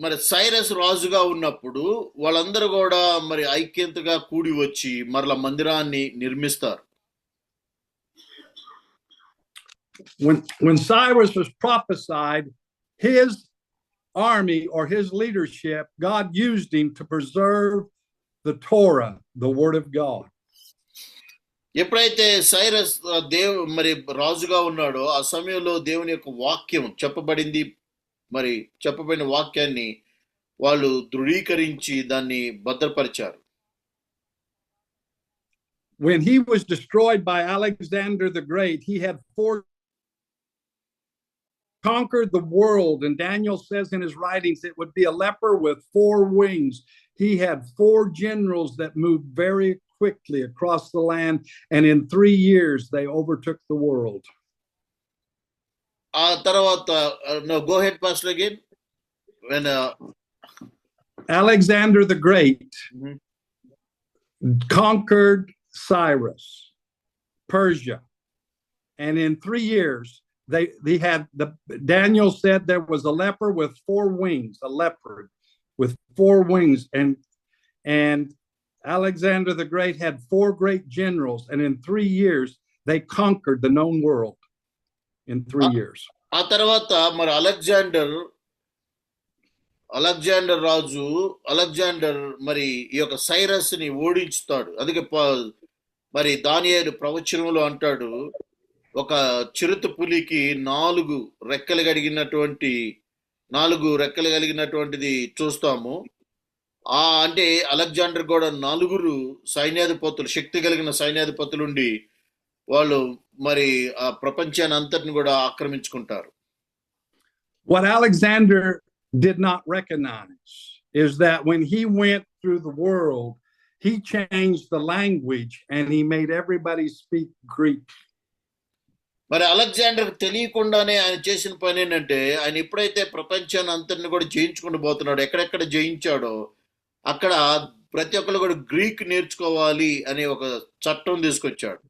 మరి సైరస్ రాజుగా ఉన్నప్పుడు వాళ్ళందరూ కూడా మరి ఐక్యతగా కూడి వచ్చి మరల మందిరాన్ని నిర్మిస్తారు. When Cyrus was prophesied, his army or his leadership, God used him to preserve the Torah, the word of God. ఎప్పుడైతే సైరస్ మరి రాజుగా ఉన్నాడో ఆ సమయంలో దేవుని యొక్క వాక్యం చెప్పబడిన వాక్యాన్ని వాళ్ళు దృఢీకరించి దాన్ని భద్రపరిచారు. When he was destroyed by Alexander the Great, he had conquered the world, and Daniel says in his writings it would be a leper with 4 wings. He had 4 generals that moved very quickly across the land, and in 3 years they overtook the world. ఆ తర్వాత no, go ahead, Pastor, again. When Alexander the Great conquered Cyrus, Persia, and in 3 years they had Daniel said there was a leper with 4 wings, a leopard with 4 wings, and Alexander the Great had 4 great generals, and in 3 years they conquered the known world. In 3 years. ఆ తర్వాత మరి అలెగ్జాండర్ రాజు మరి ఈ యొక్క సైరస్ ని ఓడించుతాడు. అందుకే మరి దానియేలు ప్రవచనంలో అంటాడు, ఒక చిరుత పులికి 4 రెక్కలు కలిగినటువంటిది చూస్తాము. అంటే అలెగ్జాండర్ కూడా 4 సైన్యాధిపతులు, శక్తి కలిగిన సైన్యాధిపతులుండి వాళ్ళు మరి ఆ ప్రపంచాన్ని అంతటిని కూడా ఆక్రమించుకుంటారు. What Alexander did not recognize is that when he went through the world, he changed the language and he made everybody speak Greek. మరి అలెగ్జాండర్ తెలియకుండానే ఆయన చేసిన పని ఏంటంటే, ఆయన ఎప్పుడైతే ప్రపంచాన్ని అంతటిని కూడా జయించుకుంటూ పోతున్నాడు, ఎక్కడెక్కడ జయించాడో అక్కడ ప్రతి ఒక్కరు కూడా గ్రీక్ నేర్చుకోవాలి అనే ఒక చట్టం తీసుకొచ్చాడు.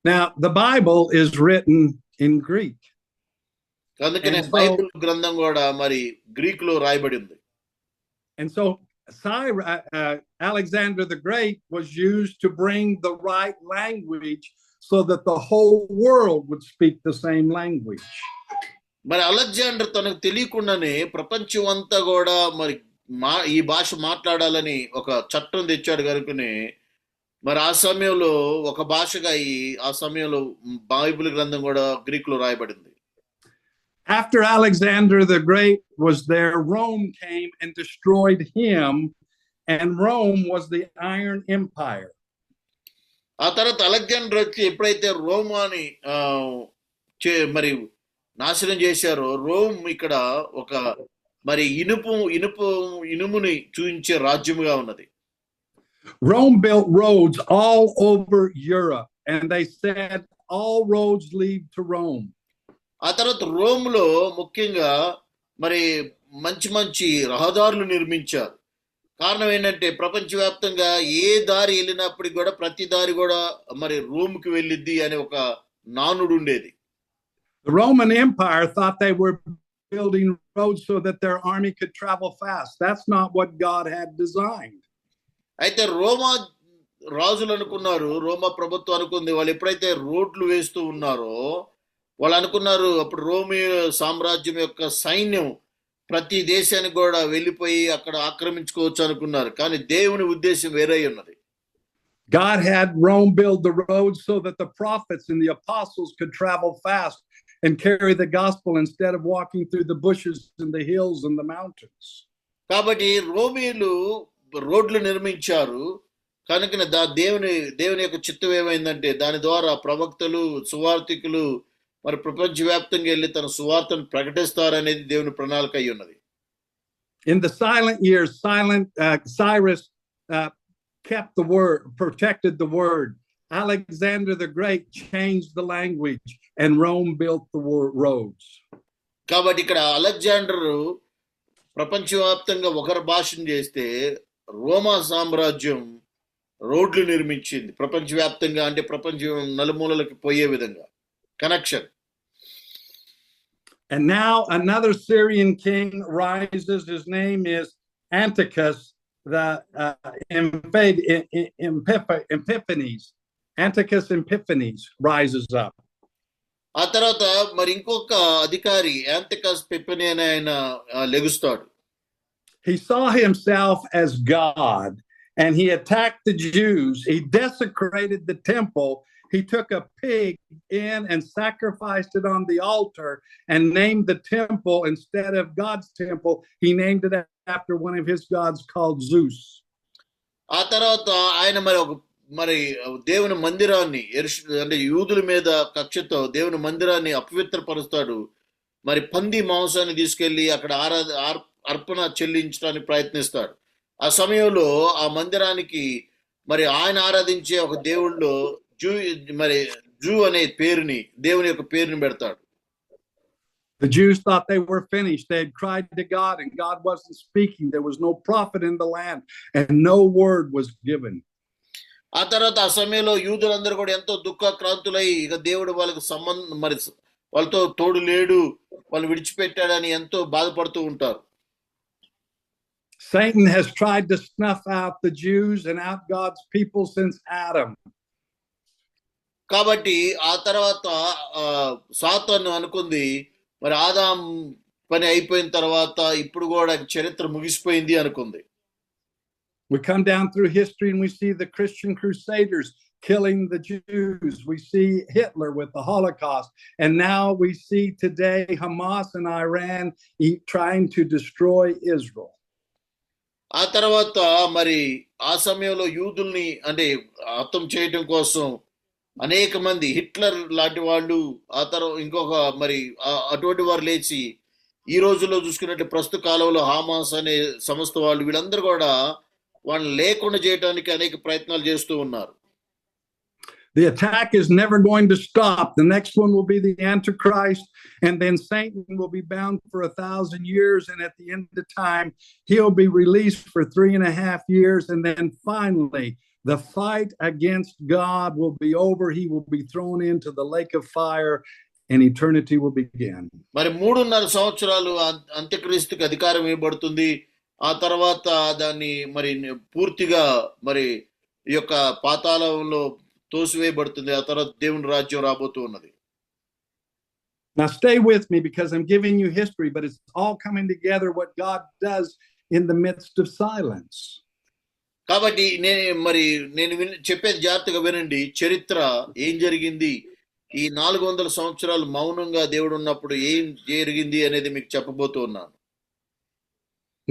Now the Bible is written in Greek. అందుకనే బైబిల్ గ్రంథం కూడా మరి గ్రీక్ లో రాయబడింది. And so Alexander the Great was used to bring the right language so that the whole world would speak the same language. మరి అలెగ్జాండర్ తనకు తెలియకుండానే ప్రపంచం అంతా కూడా మరి ఈ భాష మాట్లాడాలని ఒక చట్టం తెచ్చాడు కనుకనే మరి ఆ సమయంలో ఒక భాషగా ఆ సమయంలో బైబిల్ గ్రంథం కూడా గ్రీక్ లో రాయబడింది. After Alexander the Great was there, Rome came and destroyed him, and Rome was the Iron Empire. ఆ తర్వాత అలెగ్జాండర్ వచ్చి ఎప్పుడైతే రోమాని మరి నాశనం చేశారో, రోమ్ ఇక్కడ ఒక మరి ఇనుముని చూయించే రాజ్యముగా ఉన్నది. Rome built roads all over Europe, and they said all roads lead to Rome. ఆ తర్వాత రోమ్లో ముఖ్యంగా మరి మంచి మంచి రహదారులు నిర్మించారు. కారణం ఏంటంటే ప్రపంచవ్యాప్తంగా ఏ దారి వెళ్ళినప్పటికి కూడా ప్రతి దారి కూడా మరి రోమ్కి వెళ్ళిద్ది అనే ఒక నానుడు ఉండేది. The Roman Empire thought they were building roads so that their army could travel fast. That's not what God had designed. అయితే రోమా రాజులు అనుకున్నారు, రోమా ప్రభుత్వం అనుకుంది, వాళ్ళు ఎప్పుడైతే రోడ్లు వేస్తూ ఉన్నారో వాళ్ళు అనుకున్నారు అప్పుడు రోమి సామ్రాజ్యం యొక్క సైన్యం ప్రతి దేశానికి కూడా వెళ్ళిపోయి అక్కడ ఆక్రమించుకోవచ్చు అనుకున్నారు. కానీ దేవుని ఉద్దేశం వేరే ఉన్నది. God had Rome build the roads so that the prophets and the apostles could travel fast and carry the gospel instead of walking through the bushes and the hills and the mountains. కాబట్టి రోమీలు రోడ్లు నిర్మించారు కనుక దేవుని యొక్క చిత్తం ఏమైందంటే దాని ద్వారా ప్రవక్తలు సువార్థికులు మరి ప్రపంచవ్యాప్తంగా వెళ్ళి తన సువార్తను ప్రకటిస్తారనేది దేవుని ప్రణాళిక అయి ఉన్నది. In the silent years, Cyrus kept the word, protected the word. Alexander the Great changed the language, and Rome built the roads. కాబట్టి ఇక్కడ అలెగ్జాండర్ ప్రపంచవ్యాప్తంగా ఒకరి భాషను చేస్తే రోమా సామ్రాజ్యం రోడ్లు నిర్మించింది ప్రపంచవ్యాప్తంగా, అంటే ప్రపంచం నలుమూలలకు పోయే విధంగా connection. And now another Syrian king rises. His name is Antiochus the Epiphanes. Antiochus Epiphanes rises up. ఆ తర్వాత మరి ఇంకొక అధికారి యాంతికస్ పిప్పని అని ఆయన లెగుస్తాడు. He saw himself as God and he attacked the Jews. He desecrated the temple. He took a pig in and sacrificed it on the altar and named the temple, instead of God's temple, he named it after one of his gods called Zeus. ఆ తర్వాత ఆయన మరి దేవుని మందిరాన్ని అంటే యూదుల మీద కక్షతో దేవుని మందిరాన్ని అపవిత్రపరుస్తాడు. మరి పంది మాంసాన్ని తీసుకెళ్లి అక్కడ అర్పణ చెల్లించడానికి ప్రయత్నిస్తాడు. ఆ సమయంలో ఆ మందిరానికి మరి ఆయన ఆరాధించే ఒక దేవుళ్ళో జూ అనే పేరుని దేవుని యొక్క పేరుని పెడతాడు. The Jews thought they were finished. They had cried to God and God wasn't speaking. There was no prophet in the land and no word was given. ఆ తర్వాత ఆ సమయంలో యూదులందరూ కూడా ఎంతో దుఃఖాక్రాంతులై ఇక దేవుడు వాళ్ళకి మరి వాళ్ళతో తోడు లేడు, వాళ్ళు విడిచిపెట్టాడని ఎంతో బాధపడుతూ ఉంటారు. Satan has tried to snuff out the Jews and out God's people since Adam. కాబట్టి ఆ తర్వాత సాతాను అనుకుంది మరి ఆదాం పని అయిపోయిన తర్వాత ఇప్పుడు కూడా చరిత్ర ముగిసిపోయింది అనుకుంది. We come down through history and we see the Christian crusaders killing the Jews. We see Hitler with the Holocaust. And now we see today Hamas and Iran trying to destroy Israel. ఆ తర్వాత మరి ఆ సమయంలో యూదుల్ని అంటే హతం చేయడం కోసం అనేక మంది హిట్లర్ లాంటి వాళ్ళు ఆ తర్వాత ఇంకొక మరి అటువంటి వారు లేచి ఈ రోజుల్లో చూసుకున్నట్టు ప్రస్తుత కాలంలో హామాస్ అనే సంస్థ వాళ్ళు వీళ్ళందరూ కూడా వాళ్ళని లేకుండా చేయడానికి అనేక ప్రయత్నాలు చేస్తూ ఉన్నారు. The attack is never going to stop. The next one will be the Antichrist, and then Satan will be bound for 1,000 years, and at the end of time, he'll be released for 3.5 years, and then finally, the fight against God will be over. He will be thrown into the lake of fire, and eternity will begin. మరి 3.5 సంవత్సరాలు అంత్యక్రీస్తుకి అధికారం ఇవ్వబడుతుంది. ఆ తర్వాత దాన్ని మరి పూర్తిగా మరి ఈ యొక్క పాతాళంలో తోసివేయబడుతుంది. ఆ తర్వాత దేవుని రాజ్యం రాబోతూ ఉన్నది. Now stay with me because I'm giving you history, but it's all coming together what God does in the midst of silence. కాబట్టి నేను చెప్పేది జాగ్రత్తగా వినండి. చరిత్ర ఏం జరిగింది, ఈ 400 సంవత్సరాలు మౌనంగా దేవుడు ఉన్నప్పుడు ఏం జరిగింది అనేది మీకు చెప్పబోతూ ఉన్నాను.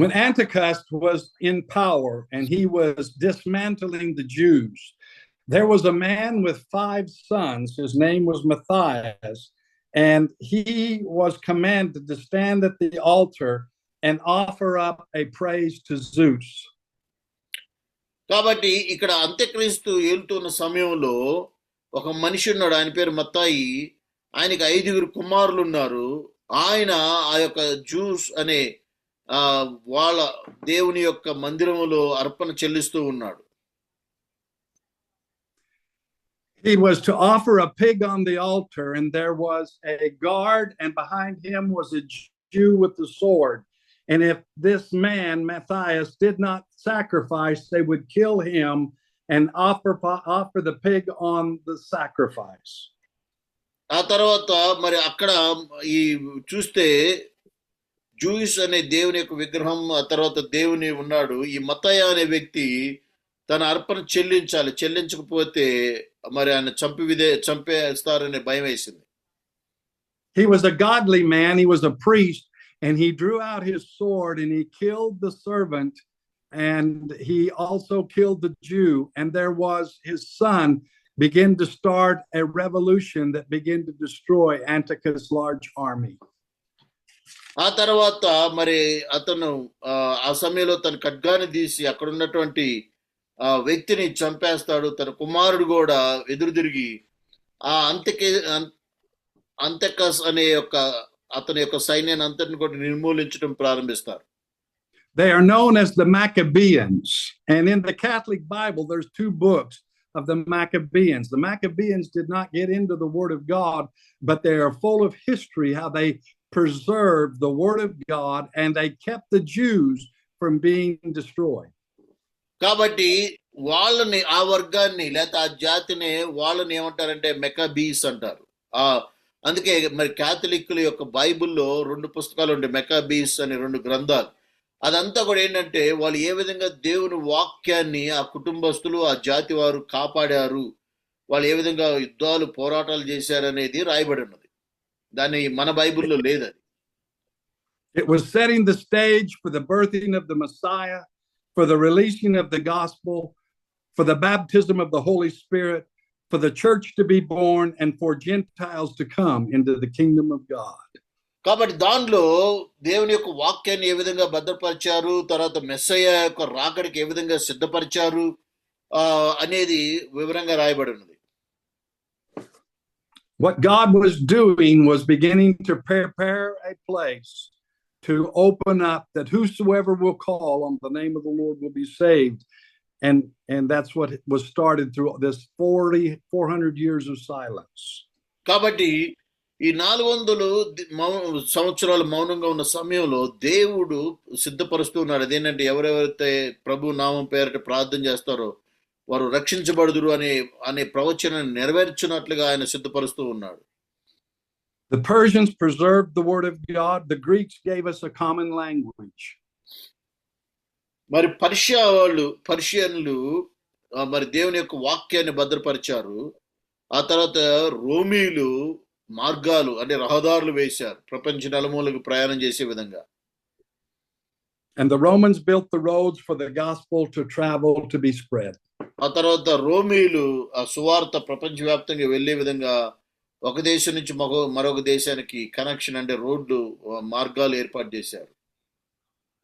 When Antiochus was in power and he was dismantling the Jews, there was a man with 5 sons. His name was Matthias, and he was commanded to stand at the altar and offer up a praise to Zeus. కాబట్టి ఇక్కడ అంత్యక్రీస్తు ఏలుతున్న సమయంలో ఒక మనిషి ఉన్నాడు, ఆయన పేరు మత్తాయి. ఆయనకి 5 కుమారులు ఉన్నారు. ఆయన ఆ యొక్క జూస్ అనే వాళ్ళ దేవుని యొక్క మందిరములో అర్పణ చెల్లిస్తూ ఉన్నాడు. He was to offer a pig on the altar, and there was a guard, and behind him was a Jew with the sword. And if this man, Matthias, did not sacrifice, they would kill him and offer the pig on the sacrifice. ఆ తర్వాత మరి అక్కడ ఈ చూస్తే జూయిస్ అనే దేవుని యొక్క విగ్రహం, ఆ తర్వాత దేవుని ఉన్నాడు. ఈ మత్తయి అనే వ్యక్తి తన అర్పణ చెల్లించకపోతే మరి ఆయన చంపేస్తారనే భయం వేసింది. He was a godly man, he was a priest, and he drew out his sword and he killed the servant, and he also killed the Jew. And there was his son began to start a revolution that began to destroy Antiochus' large army. ఆ తర్వాత మరి అతను ఆ సమయంలో తన ఖడ్గాన్ని తీసి అక్కడ ఉన్నటువంటి వ్యక్తిని చంపేస్తాడు. తన కుమారుడు కూడా ఎదురు తిరిగి ఆ అంతకస్ అనే అతని యొక్క సైన్యాన్ని అంతటిని కూడా నిర్మూలించడం ప్రారంభిస్తారు. They are known as the Maccabeans, and in the Catholic Bible there's 2 books of the Maccabeans. The Maccabeans did not get into the Word of God, but they are full of history, how they preserved the Word of God and they kept the Jews from being destroyed. కాబట్టి వాళ్ళని ఆ వర్గాన్ని లేదా ఆ జాతిని వాళ్ళని ఏమంటారంటే మెకాబీస్ అంటారు. అందుకే మరి క్యాథలిక్ల యొక్క బైబిల్లో 2 పుస్తకాలు ఉంటాయి, మెకాబీస్ అనే 2 గ్రంథాలు. అదంతా కూడా ఏంటంటే వాళ్ళు ఏ విధంగా దేవుని వాక్యాన్ని ఆ కుటుంబస్తులు ఆ జాతి వారు కాపాడారు, వాళ్ళు ఏ విధంగా యుద్ధాలు పోరాటాలు చేశారు అనేది రాయబడి ఉన్నది. దాన్ని మన బైబిల్లో లేదు. అది It was setting the stage for the birthing of the Messiah, for the releasing of the gospel, for the baptism of the Holy Spirit, for the church to be born, and for Gentiles to come into the kingdom of God. కాబట్టి దానిలో దేవుని యొక్క వాక్యాన్ని ఏ విధంగా భద్రపరిచారు, తర్వాత మెస్సయ్య యొక్క రాకడికి ఏ విధంగా సిద్ధపరిచారు అనేది వివరంగా రాయబడి ఉన్నది. What God was doing was beginning to prepare a place to open up that whosoever will call on the name of the Lord will be saved. And that's what was started through this 400 years of silence. కాబట్టి ఈ 400 సంవత్సరాలు మౌనంగా ఉన్న సమయంలో దేవుడు సిద్ధపరుస్తూ ఉన్నాడు. అదేంటంటే ఎవరెవరైతే ప్రభు నామం పేరిట ప్రార్థన చేస్తారో వారు రక్షించబడుదురు అనే ప్రవచనాన్ని నెరవేర్చినట్లుగా ఆయన సిద్ధపరుస్తూ ఉన్నాడు. The Persians preserved the word of God. The Greeks gave us a common language. మరి పర్షియన్లు మరి దేవుని యొక్క వాక్యాన్ని భద్రపరిచారు. ఆ తర్వాత రోమీలు మార్గాలు అంటే రహదారులు వేశారు ప్రపంచ నలుమూలకు ప్రయాణం చేసే విధంగా. And the Romans built the roads for the gospel to travel, to be spread. ఆ తర్వాత రోమీలు ఆ సువార్త ప్రపంచవ్యాప్తంగా వెళ్ళే విధంగా ఒక దేశం నుంచి మరొక దేశానికి కనెక్షన్ అంటే రోడ్లు మార్గాలు ఏర్పాటు చేశారు.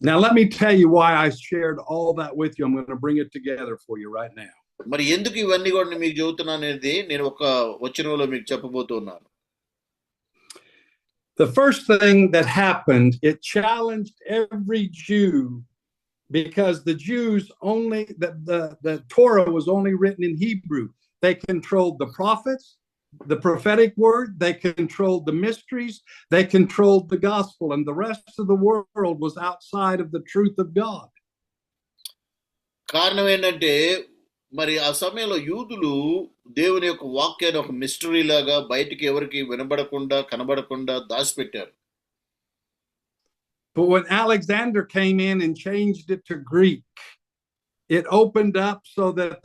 Now let me tell you why I shared all that with you. I'm going to bring it together for you right now. మరి ఎందుకు ఇవన్నీ కూడా మీకు చెబుతున్నాను అనేది నేను ఒక వచనంలో మీకు చెప్పబోతున్నాను. The first thing that happened, it challenged every Jew, because the Jews only, the Torah was only written in Hebrew. They controlled the prophets, the prophetic word, they controlled the mysteries, they controlled the gospel, and the rest of the world was outside of the truth of God. కారణం ఏంటంటే మరి ఆ సమయంలో యూదులు దేవుని యొక్క వాక్యాన్ని ఒక మిస్టరీ లాగా బయటికి ఎవరికి వినబడకుండా కనబడకుండా దాచిపెట్టారు. But when Alexander came in and changed it to Greek, it opened up so that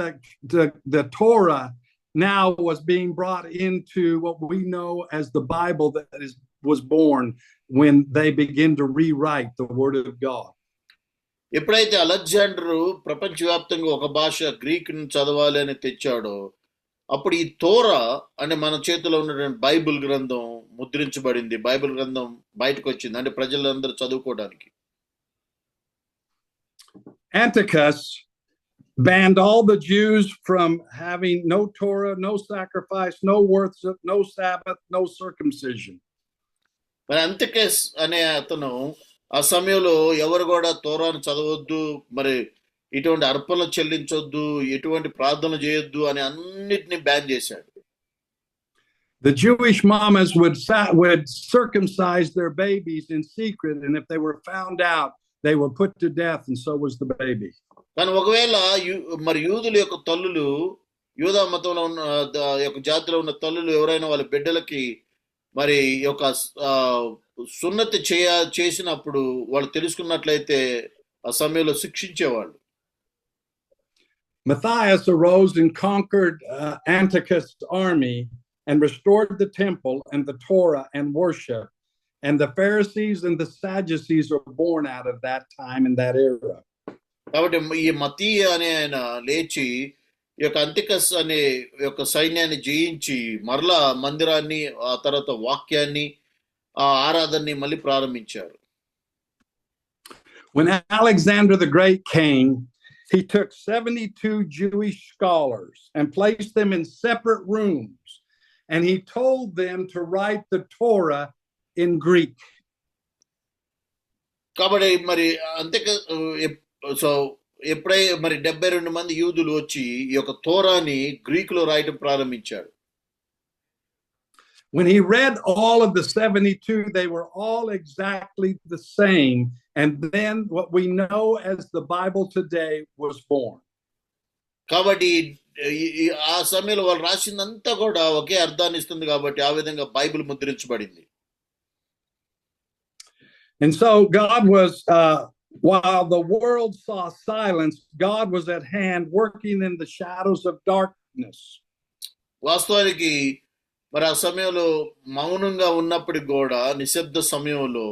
the Torah now was being brought into what we know as the Bible that was born when they begin to rewrite the Word of God. ఎప్పుడైతే అలెగ్జాండరు ప్రపంచవ్యాప్తంగా ఒక భాష గ్రీక్ చదవాలి అని తెచ్చాడో అప్పుడు ఈ తోరా అనే మన చేతిలో ఉన్నటువంటి బైబిల్ గ్రంథం ముద్రించబడింది, బైబిల్ గ్రంథం బయటకు వచ్చింది, అంటే ప్రజలందరూ చదువుకోవడానికి. Antiochus banned all the Jews from having no Torah, no sacrifice, no worship, no Sabbath, no circumcision. మరి అంతికస్ అనే అతను ఆ సమయంలో ఎవరు కూడా తోరాను చదవద్దు, మరి ఇటువంటి అర్పణలు చెల్లించొద్దు, ఎటువంటి ప్రార్థన చేయొద్దు అని అన్నిటిని బ్యాన్ చేశాడు. The Jewish mamas would circumcise their babies in secret, and if they were found out, they were put to death, and so was the baby. కానీ ఒకవేళ మరి యూదుల యొక్క తల్లులు, యూదా మతంలో ఉన్న యొక్క జాతిలో ఉన్న తల్లులు ఎవరైనా వాళ్ళ బిడ్డలకి మరి యొక్క సున్నతి చేసినప్పుడు వాళ్ళు తెలుసుకున్నట్లయితే ఆ సమయంలో శిక్షించేవాళ్ళు. Matthias arose and conquered Antiochus' army and restored the temple and the Torah and worship. And the Pharisees and the Sadducees were born out of that time in that era. కాబట్టి ఈ మతీయ అనే ఆయన లేచి ఈ యొక్క అంతికస్ అనే యొక్క సైన్యాన్ని జయించి మరలా మందిరాన్ని, ఆ తర్వాత వాక్యాన్ని, ఆ ఆరాధనని మళ్ళీ ప్రారంభించారు. When Alexander the Great came, he took 72 Jewish scholars and placed them in separate rooms, and he told them to write the Torah in Greek. కాబట్టి మరి ఎప్పుడై మరి 72 మంది యూదులు వచ్చి ఈ యొక్క తోరాని గ్రీకులో రాయటం ప్రారంభించాడు. When he read all of the 72, they were all exactly the same. And then what we know as the Bible today was born. కాబట్టి ఆ సమయంలో వాళ్ళు రాసిందంతా కూడా ఒకే అర్థాన్ని ఇస్తుంది, కాబట్టి ఆ విధంగా Bible ముద్రించబడింది. And so God was, while the world saw silence, God was at hand working in the shadows of darkness. వాస్తవానికి మరి ఆ సమయంలో మౌనంగా ఉన్నప్పటికి కూడా, నిశ్శబ్ద సమయంలో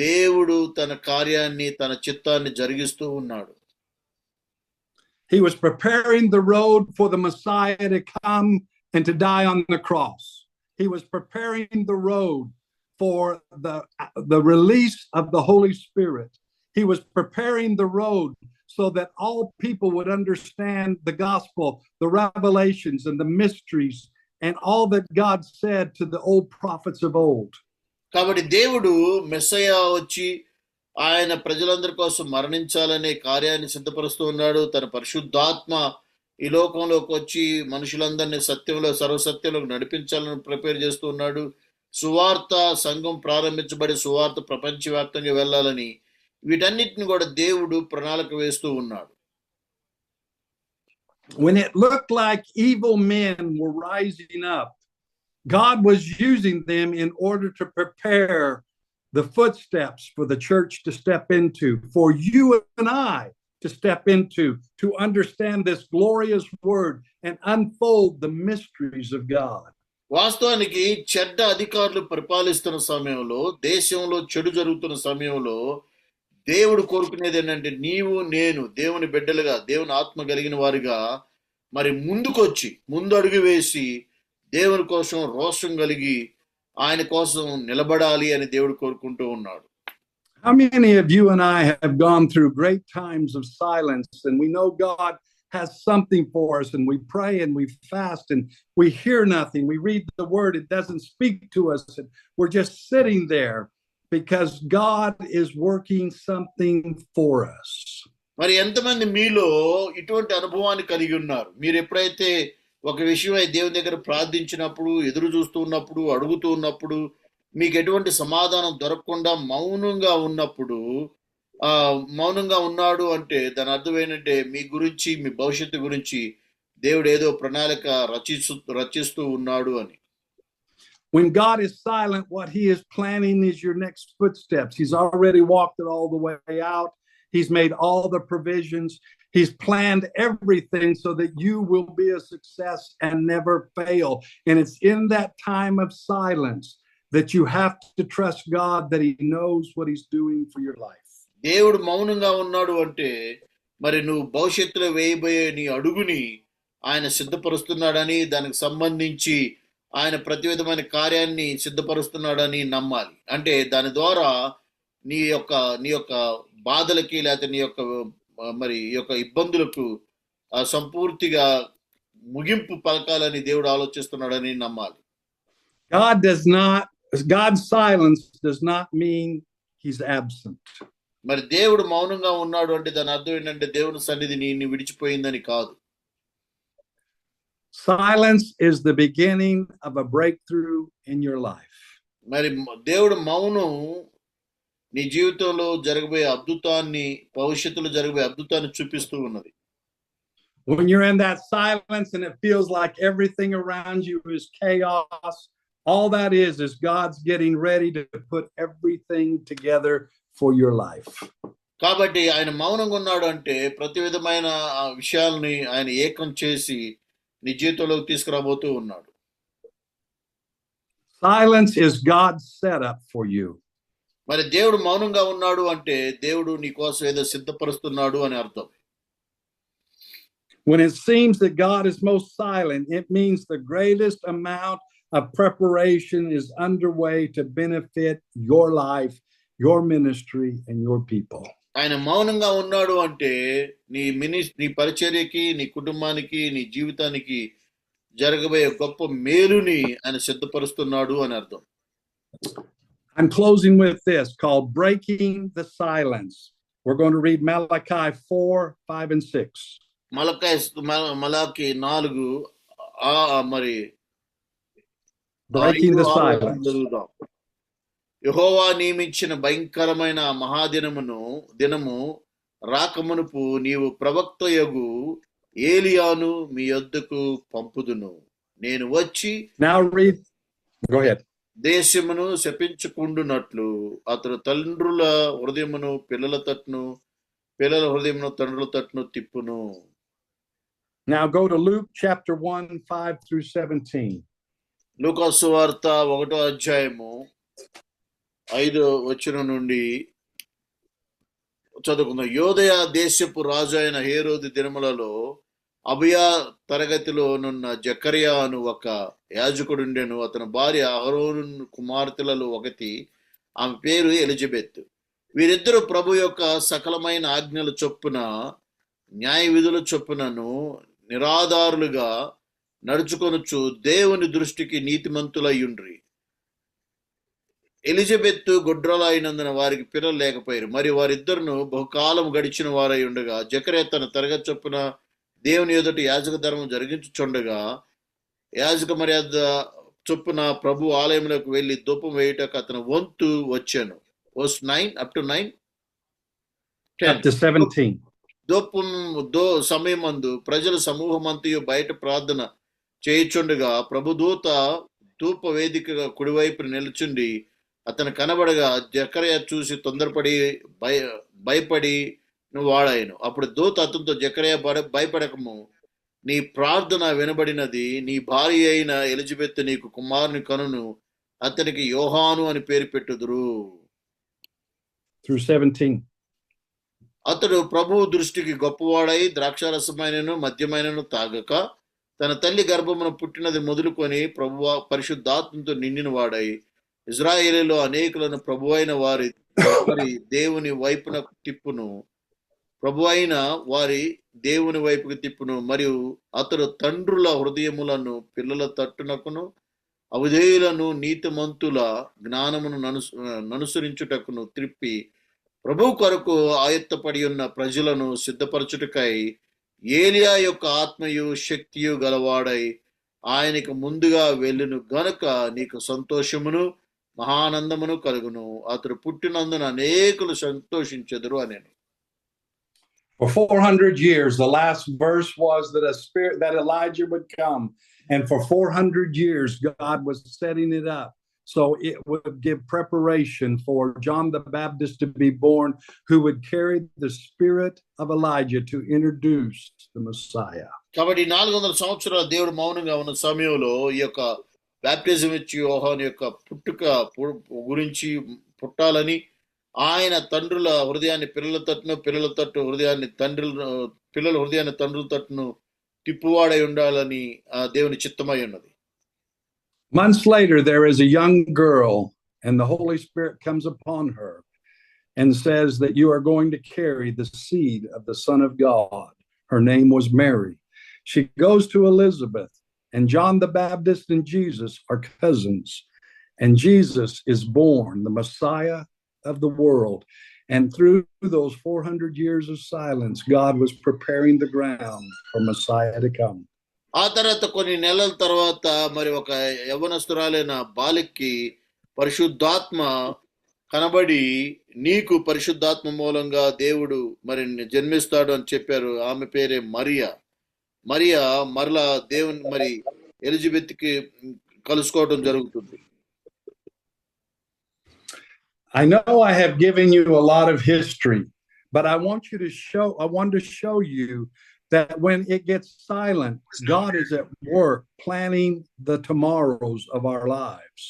దేవుడు తన కార్యాన్ని, తన చిత్తాన్ని జరిగిస్తూ ఉన్నాడు. He was preparing the road for the Messiah to come and to die on the cross. He was preparing the road for the release of the Holy Spirit. He was preparing the road so that all people would understand the gospel, the revelations and the mysteries, and all that God said to the old prophets of old. కాబట్టి దేవుడు మెస్సయ్య వచ్చి ఆయన ప్రజలందరి కోసం మరణించాలనే కార్యాన్ని సిద్ధపరుస్తూ ఉన్నాడు. తన పరిశుద్ధాత్మ ఈ లోకంలోకి వచ్చి మనుషులందరినీ సత్యంలో, సర్వసత్యంలోకి నడిపించాలని ప్రిపేర్ చేస్తూ ఉన్నాడు. సువార్త సంఘం ప్రారంభించబడి సువార్త ప్రపంచవ్యాప్తంగా వెళ్ళాలని వీటన్నిటిని కూడా దేవుడు ప్రణాళిక వేస్తూ ఉన్నాడు. When it looked like evil men were rising up, God was using them in order to prepare the footsteps for the church to step into, for you and I to step into, to understand this glorious word and unfold the mysteries of God. వాస్తవానికి చెడ్డ అధికారులు పరిపాలిస్తున్న సమయంలో, దేశంలో చెడు జరుగుతున్న సమయంలో దేవుడు కోరుకునేది ఏంటంటే నీవు నేను దేవుని బిడ్డలుగా, దేవుని ఆత్మ కలిగిన వారిగా మరి ముందు అడుగు వేసి దేవుని కోసం రోషం కలిగి ఆయన కోసం నిలబడాలి అని దేవుడు కోరుకుంటూ ఉన్నాడు. How many of you and I have gone through great times of silence, and we know God has something for us, and we pray and we fast and we hear nothing. We read the word, it doesn't speak to us, and we're just sitting there because God is working something for us. మరి ఎంతమంది మీలో ఇటువంటి అనుభవాన్ని కలిగి ఉన్నారు? మీరు ఎప్పుడైతే ఒక విషయమై దేవుని దగ్గర ప్రార్థించినప్పుడు, ఎదురు చూస్తూ ఉన్నప్పుడు, అడుగుతూ ఉన్నప్పుడు, మీకు ఎటువంటి సమాధానం దొరకకుండా మౌనంగా ఉన్నప్పుడు, మౌనంగా ఉన్నాడు అంటే దాని అర్థం ఏంటంటే మీ గురించి, మీ భవిష్యత్తు గురించి దేవుడు ఏదో ప్రణాళిక రచిస్తూ ఉన్నాడు అని. When God is silent, what he is planning is your next footsteps. He's already walked it all the way out. He's made all the provisions. He's planned everything so that you will be a success and never fail. And it's in that time of silence that you have to trust God that he knows what he's doing for your life. దేవుడు మౌనంగా ఉన్నాడు అంటే మరి నువ్వు భవిష్యత్తులో వేయబోయే నీ అడుగుని ఆయన సిద్ధపరుస్తున్నాడని, దానికి సంబంధించి ఆయన ప్రతి విధమైన కార్యాన్ని సిద్ధపరుస్తున్నాడని నమ్మాలి. అంటే దాని ద్వారా నీ యొక్క బాధలకి లేకపోతే నీ యొక్క మరి ఈ యొక్క ఇబ్బందులకు సంపూర్తిగా ముగింపు పలకాలని దేవుడు ఆలోచిస్తున్నాడని నమ్మాలి. God's silence does not mean he's absent. మరి దేవుడు మౌనంగా ఉన్నాడు అంటే దాని అర్థం ఏంటంటే దేవుని సన్నిధి నీ విడిచిపోయిందని కాదు. Silence is the beginning of a breakthrough in your life. మరి దేవుడు మౌనం నీ జీవితంలో జరగబోయే అద్భుతాన్ని, భవిష్యత్తులో జరగబోయే అద్భుతాన్ని చూపిస్తూ ఉన్నది. When you're in that silence and it feels like everything around you is chaos, all that is God's getting ready to put everything together for your life. కాబట్టి ఆయన మౌనంగా ఉన్నాడు అంటే ప్రతి విధమైన విషయాల్ని ఆయన ఏకం చేసి నీ జీవితంలోకి తీసుకురాబోతూ ఉన్నాడు. Silence is God's setup for you. మరి దేవుడు మౌనంగా ఉన్నాడు అంటే దేవుడు నీ కోసం ఏదో సిద్ధపరుస్తున్నాడు అని అర్థం. When it seems that God is most silent, it means the greatest amount of preparation is underway to benefit your life, your ministry, and your people. ఆయన మౌనంగా ఉన్నాడు అంటే నీ పరిచర్యకి, నీ కుటుంబానికి, నీ జీవితానికి జరగబోయే గొప్ప మేలుని ఆయన సిద్ధపరుస్తున్నాడు అని అర్థం. I'm closing with this called Breaking the Silence. We're going to read Malachi 4, 5, and 6. మలాకి 4 మరి Breaking the silence. యెహోవా నియమించిన భయంకరమైన దినము రాకమునుపు నీవు ప్రవక్తయగు ఏలియాను మీ యొద్దకు పంపుదును. నేను వచ్చి Now read. Go ahead. దేశమును శపించుకుండునట్లు అతడు తండ్రుల హృదయమును పిల్లల తట్టును, పిల్లల హృదయమును తండ్రుల తట్టును తిప్పును. Now go to Luke chapter 1, 5 through 17. లూకా సువార్త 1వ అధ్యాయము 5వ వచనం నుండి చదువుకుందాం. యోదయ దేశపు రాజు అయిన హేరోదు దినములలో అబియా తరగతిలో నున్న జకర్యా అను ఒక యాజకుడుండెను. అతని భార్య అహరోను కుమార్తెలలో ఒకటి, ఆమె పేరు ఎలిజబెత్. వీరిద్దరూ ప్రభు యొక్క సకలమైన ఆజ్ఞల చొప్పున, న్యాయ విధుల చొప్పునను నిరాధారులుగా నడుచుకొనుచు దేవుని దృష్టికి నీతిమంతులయ్యుండ్రి. ఎలిజబెత్ గొడ్రాలైనందున వారికి పిల్లలు లేకపోయారు. మరి వారిద్దరును బహుకాలం గడిచిన వారై ఉండగా జకర్యా తన తరగతి చొప్పున దేవుని ఎదుట యాజక ధర్మం జరిగించుచుండగా యాజక మర్యాద చొప్పున ప్రభు ఆలయంలోకి వెళ్లి ధూపం వేయుటకు అతని వంతు వచ్చాను. Verse 9 up to 9. Up to 17. సమయమందు ప్రజల సమూహమంతయు బయట ప్రార్థన చేయుచుండగా ప్రభుదూత ధూప వేదికగా కుడివైపున నిలుచుండి అతను కనబడగా జకర్యా చూసి తొందరపడి భయపడి వాడాయను. అప్పుడు దూత అతనితో, జకర్యా భయపడకము, నీ ప్రార్థన వినబడినది, నీ భార్య అయిన ఎలిజబెత్ నీకు కుమారుని కనును, అతనికి యోహాను అని పేరు పెట్టుదురు. Through 17. అతడు ప్రభువు దృష్టికి గొప్పవాడై ద్రాక్షారసమైనను మద్యమైనను తాగక తన తల్లి గర్భమున పుట్టినది మొదలుకొని ప్రభువా పరిశుద్ధాత్మతో నిండిన వాడై ఇజ్రాయేలులో అనేకులను ప్రభువైన వారి దేవుని వైపున తిప్పును, ప్రభువైన వారి దేవుని వైపుకి తిప్పును. మరియు అతడు తండ్రుల హృదయములను పిల్లల తట్టునకును, అవిధేయులను నీతిమంతుల జ్ఞానమును ననుసరించుటకును త్రిప్పి ప్రభు కొరకు ఆయత్తపడి ఉన్న ప్రజలను సిద్ధపరచుటకై ఏలియా యొక్క ఆత్మయు శక్తియు గలవాడై ఆయనకు ముందుగా వెళ్ళును గనుక నీకు సంతోషమును మహానందమును కలుగును. అతడు పుట్టినందున అనేకులు సంతోషించెదరు అనేను. For 400 years, the last verse was that Elijah would come. And for 400 years, God was setting it up. So it would give preparation for John the Baptist to be born, who would carry the spirit of Elijah to introduce the Messiah. కాబట్టి 400 సంవత్సరాల దేవుడు మౌనంగా ఉన్న సమయంలో ఈ యొక్క బాప్టిజం ఇచ్చి యోహాను యొక్క పుట్టుక గురించి పుట్టాలని ఆయన తండ్రుల హృదయాన్ని పిల్లల తట్టును, పిల్లల తట్టు హృదయాన్ని పిల్లల హృదయాన్ని తండ్రుల తట్టును తిప్పువాడై ఉండాలని దేవుని చిత్తమై ఉన్నది. Months later, there is a young girl, and the Holy Spirit comes upon her and says that you are going to carry the seed of the Son of God. Her name was Mary. She goes to Elizabeth, and John the Baptist and Jesus are cousins. And Jesus is born, the Messiah of the world. And through those 400 years of silence, God was preparing the ground for Messiah to come. ఆ తర్వాత కొన్ని నెలల తర్వాత మరి ఒక యవ్వనస్తురాలైన బాలికకి పరిశుద్ధాత్మ కనబడి నీకు పరిశుద్ధాత్మ మూలంగా దేవుడు మరి జన్మిస్తాడు అని చెప్పారు. ఆమె పేరే మరియా. మరియా మరలా దేవుని మరి ఎలిజబెత్ కి కలుసుకోవడం జరుగుతుంది. I know I have given you a lot of history, but I want to show you that when it gets silent, God is at work planning the tomorrows of our lives.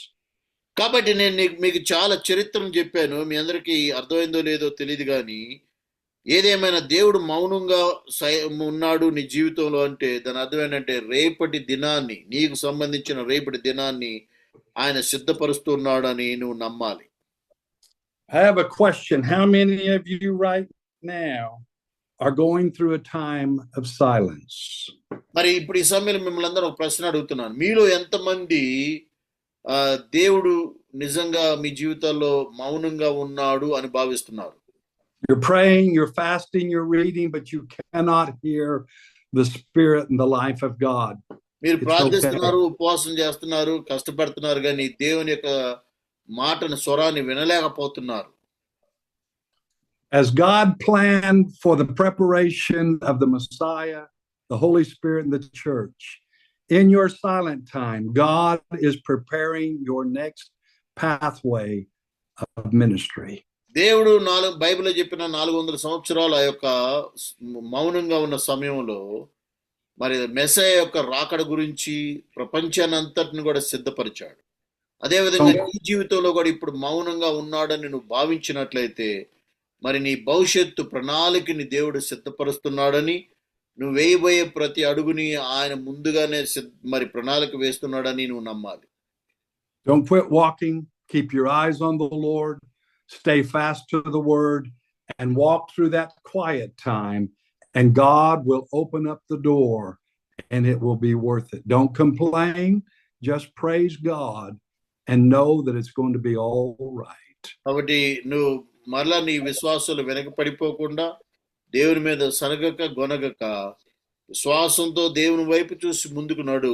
కాబట్టి నేను మీకు చాలా చరిత్రను చెప్పాను. మీ అందరికీ అర్థమైందో లేదో తెలియదు కానీ ఏదేమైనా దేవుడు మౌనంగా ఉన్నాడు నీ జీవితంలో అంటే దాని అర్థం ఏంటంటే రేపటి దినాన్ని, నీకు సంబంధించిన రేపటి దినాన్ని ఆయన సిద్ధపరుస్తున్నాడు అని నువ్వు నమ్మాలి. I have a question. How many of you right now are going through a time of silence? మరి ఇప్పుడు ఈ సమయంలో మిమ్మల్ని అందరూ ఒక ప్రశ్న అడుగుతున్నాను. మీలో ఎంతమంది దేవుడు నిజంగా మీ జీవితాల్లో మౌనంగా ఉన్నాడు అని భావిస్తున్నారు? You're praying, you're fasting, you're reading, but you cannot hear the Spirit and the life of God. మీరు ప్రార్థిస్తున్నారు, ఉపవాసం చేస్తున్నారు, కష్టపడుతున్నారు కానీ దేవుని యొక్క మాటను స్వరాన్ని వినలేకపోతున్నారు. As God planned for the preparation of the Messiah, the Holy Spirit, and the church, in your silent time, God is preparing your next pathway of ministry. దేవుడు బైబిల్లో చెప్పిన 400 సంవత్సరాల యొక్క మౌనంగా ఉన్న సమయంలో మరి మెస్సయ్య యొక్క రాకడ గురించి ప్రపంచాన్ని అంతటిని కూడా సిద్ధపరిచాడు. అదేవిధంగా నీ జీవితంలో కూడా ఇప్పుడు మౌనంగా ఉన్నాడని నువ్వు భావించినట్లయితే మరి నీ భవిష్యత్తు ప్రణాళికని దేవుడు సిద్ధపరుస్తున్నాడని, నువ్వు వేయబోయే ప్రతి అడుగుని ఆయన ముందుగానే మరి ప్రణాళిక వేస్తున్నాడని నువ్వు నమ్మాలి. Don't quit walking. Keep your eyes on the Lord. Stay fast to the word and walk through that quiet time, and God will open up the door and it will be worth it. Don't complain. Just praise God and know that it's going to be all right. కాబట్టి నువ్వు మరలా నీ విశ్వాసాలు వెనక పడిపోకుండా దేవుని మీద సనగక గొనగక విశ్వాసంతో దేవుని వైపు చూసి ముందుకు నడు.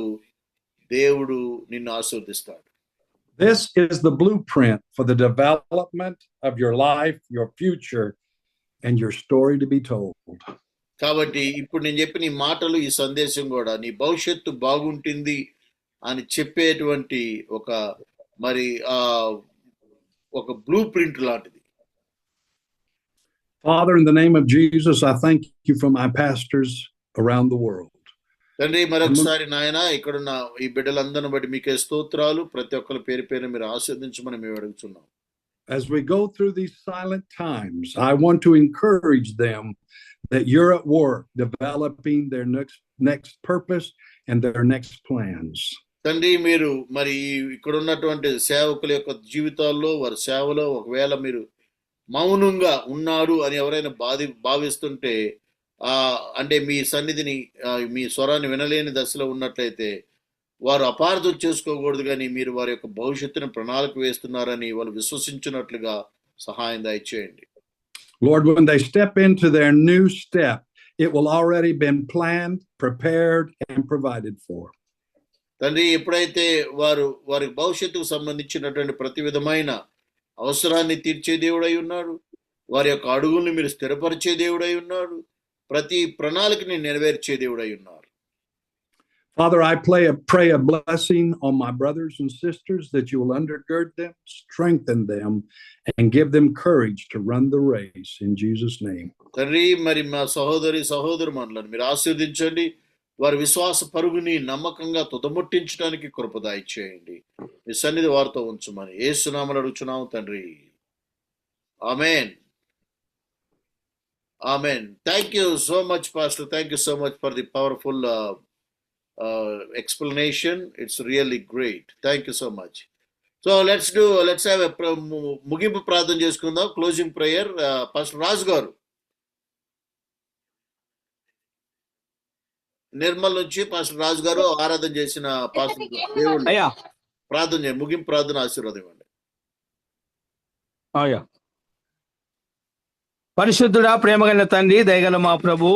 దేవుడు నిన్ను ఆశీర్వదిస్తాడు. This is the blueprint for the development of your life, your future, and your story to be told. కాబట్టి ఇప్పుడు నేను చెప్పిన ఈ మాటలు, ఈ సందేశం కూడా నీ భవిష్యత్తు బాగుంటుంది అని చెప్పేటువంటి ఒక మరి ఒక బ్లూ ప్రింట్ లాంటిది. Father, in the name of Jesus, I thank you for my pastors around the world. తండ్రి మరొకసారి నాయన ఇక్కడున్న ఈ బిడ్డలందరిని బట్టి మీకే స్తోత్రాలు. ప్రతి ఒక్కరి పేరు పేరు మీరు ఆశీర్వదించమని మేము అడుగుతున్నాం. As we go through these silent times, I want to encourage them that you're at work developing their next purpose and their next plans. తండ్రి మీరు మరి ఇక్కడ ఉన్నటువంటి సేవకుల యొక్క జీవితాల్లో వారి సేవలో ఒకవేళ మీరు మౌనంగా ఉన్నాడు అని ఎవరైనా భావిస్తుంటే అంటే మీ సన్నిధిని మీ స్వరాన్ని వినలేని దశలో ఉన్నట్లయితే వారు అపార్థం చేసుకోకూడదు కానీ మీరు వారి యొక్క భవిష్యత్తును ప్రణాళిక వేస్తున్నారని వాళ్ళు విశ్వసించినట్లుగా సహాయం దయచేయండి. Lord, when they step into their new step, it will already been planned, prepared, and provided for. తండ్రి ఎప్పుడైతే వారి భవిష్యత్తుకు సంబంధించినటువంటి ప్రతి విధమైన అవసరాన్ని తీర్చే దేవుడై ఉన్నాడు, వారి యొక్క అడుగుల్ని మీరు స్థిరపరిచే దేవుడై ఉన్నాడు, ప్రతి ప్రణాళికని నెరవేర్చే దేవుడై ఉన్నారు. Father, I pray a blessing on my brothers and sisters that you will undergird them, strengthen them, and give them courage to run the race in Jesus' name. తండ్రి మరి మా సహోదరుమణులను మీరు ఆశీర్వదించండి. వారి విశ్వాస పరుగుని నమ్మకంగా తుదముట్టించడానికి కృప దయచేయండి. మీ సన్నిధి వారితో ఉంచమని యేసు నామమున అడుగుచున్నాము తండ్రి. ఆమేన్. Amen. Thank you so much, Pastor. Thank you so much for the powerful explanation. It's really great. Thank you so much. So let's have a ముగింపు ప్రార్థన చేసుకుందాం, క్లోజింగ్ ప్రేయర్. పాస్టర్ రాజు గారు నిర్మల్ నుంచి పాస్టర్ రాజు గారు ఆరాధన చేసిన పాస్టర్ దేవుడు అయ్యా ప్రార్థన చేయండి, ముగింపు ప్రార్థన ఆశీర్వాదం ఇవ్వండి. అయ్యా. పరిశుద్ధుడా, ప్రేమగల తండ్రి, దయగల మా ప్రభు,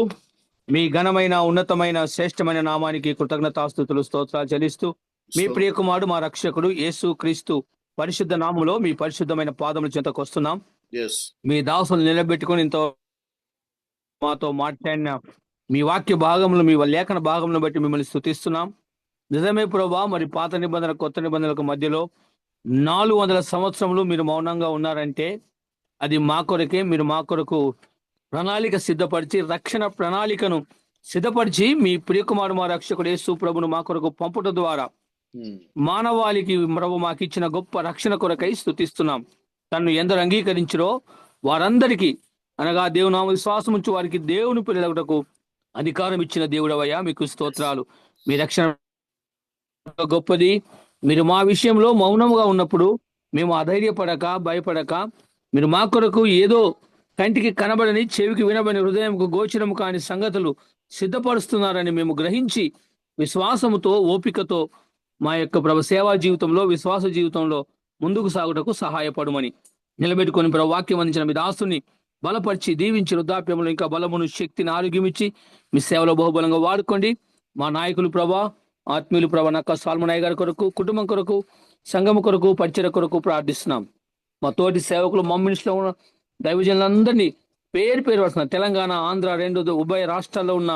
మీ ఘనమైన ఉన్నతమైన శ్రేష్టమైన నామానికి కృతజ్ఞతాస్తుతులు స్తోత్రాలు చెల్లిస్తూ మీ ప్రియ కుమారుడు మా రక్షకుడు యేసు క్రీస్తు పరిశుద్ధ నామములో మీ పరిశుద్ధమైన పాదముల చెంతకు వస్తున్నాం. Yes. మీ దాసులు నిలబెట్టుకుని ఇంతో మాతో మాట్లాడిన మీ వాక్య భాగములు, మీ లేఖన భాగములను బట్టి మిమ్మల్ని స్తుతిస్తున్నాం. నిజమే ప్రభా, మరి పాత నిబంధన కొత్త నిబంధనలకు మధ్యలో 400 సంవత్సరములు మీరు మౌనంగా ఉన్నారంటే అది మా కొరకే. మీరు మా కొరకు ప్రణాళిక సిద్ధపరిచి, రక్షణ ప్రణాళికను సిద్ధపరిచి మీ ప్రియకుమారు మా రక్షకుడు యేసు ప్రభును మా కొరకు పంపుట ద్వారా మానవాళికి ప్రభు మాకు ఇచ్చిన గొప్ప రక్షణ కొరకై స్తుతిస్తున్నాం. తను ఎందరు అంగీకరించిరో వారందరికీ, అనగా దేవునామ విశ్వాసం ఉంచి వారికి దేవుని పిల్లలకు అధికారం ఇచ్చిన దేవుడవయ్యా, మీకు స్తోత్రాలు. మీ రక్షణ గొప్పది. మీరు మా విషయంలో మౌనంగా ఉన్నప్పుడు మేము అధైర్యపడక భయపడక, మీరు మా కొరకు ఏదో కంటికి కనబడని, చెవికి వినబని, హృదయంకు గోచరము కాని సంగతులు సిద్ధపరుస్తున్నారని మేము గ్రహించి విశ్వాసముతో ఓపికతో మా యొక్క ప్రభు సేవా జీవితంలో, విశ్వాస జీవితంలో ముందుకు సాగుటకు సహాయపడమని నిలబెట్టుకొని ప్రభు వాక్యం అందించిన మీ దాసుని బలపరిచి దీవించి వృద్ధాప్యంలో ఇంకా బలమును, శక్తిని, ఆరోగ్యం ఇచ్చి మీ సేవలో బహుబలంగా వాడుకోండి. మా నాయకులు ప్రభా, ఆత్మీయులు ప్రభా, నక్క సాల్మనాయ్ గారి కొరకు, కుటుంబం కొరకు, సంఘం కొరకు, పరిచయ కొరకు ప్రార్థిస్తున్నాం. మా తోటి సేవకులు, మమ్మినిస్ట్లో ఉన్న దైవజనులందరినీ పేరు పేరు వస్తున్నారు. తెలంగాణ, ఆంధ్ర 2 ఉభయ రాష్ట్రాల్లో ఉన్న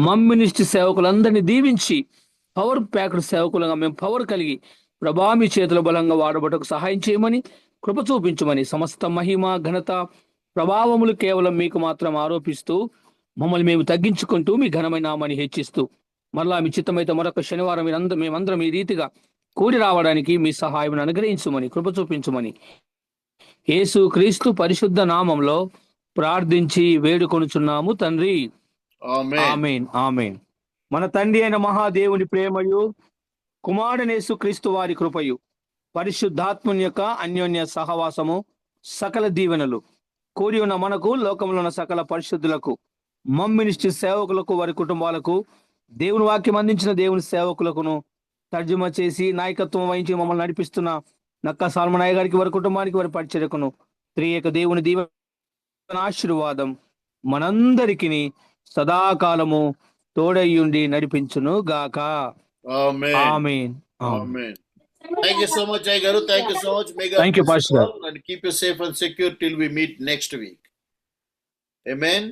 మమ్మినిస్ట్ సేవకులందరినీ దీవించి పవర్ ప్యాక్డ్ సేవకులుగా మేము పవర్ కలిగి ప్రభా మీ చేతుల బలంగా వాడబట్టకు సహాయం చేయమని, కృప చూపించమని, సమస్త మహిమ, ఘనత, ప్రభావములు కేవలం మీకు మాత్రం ఆరోపిస్తూ మమ్మల్ని మేము తగ్గించుకుంటూ మీ ఘనమైన నామాన్ని హెచ్చిస్తూ మరలా మీ చిత్తమైతే మరొక శనివారం మేమందరం ఈ రీతిగా కూడి రావడానికి మీ సహాయం అనుగ్రహించమని, కృప చూపించమని యేసు క్రీస్తు పరిశుద్ధ నామంలో ప్రార్థించి వేడుకొనుచున్నాము తండ్రి. ఆమేన్, ఆమేన్. మన తండ్రి అయిన మహాదేవుని ప్రేమయు, కుమారుడైన యేసు క్రీస్తు వారి కృపయు, పరిశుద్ధాత్మని యొక్క అన్యోన్య సహవాసము, సకల దీవెనలు కూడి ఉన్న మనకు, లోకంలో ఉన్న సకల పరిశుద్ధులకు, మమ్మినిస్టి సేవకులకు, వారి కుటుంబాలకు, దేవుని వాక్యం అందించిన దేవుని సేవకులకును తర్జుమా చేసి నాయకత్వం వహించి మమ్మల్ని నడిపిస్తున్న నక్క సాల్మనాయ్ గారికి, వారి కుటుంబానికి, వారి పరిచర్యకును త్రియేక దేవుని దీవెన ఆశీర్వాదం మనందరికీ సదాకాలము తోడయ్యుండి నడిపించును గాక. Amen. Amen. Amen. Thank you so much, Aygaru. Thank you so much. May God Thank you, bless Pastor. all and keep you safe and secure till we meet next week. Amen.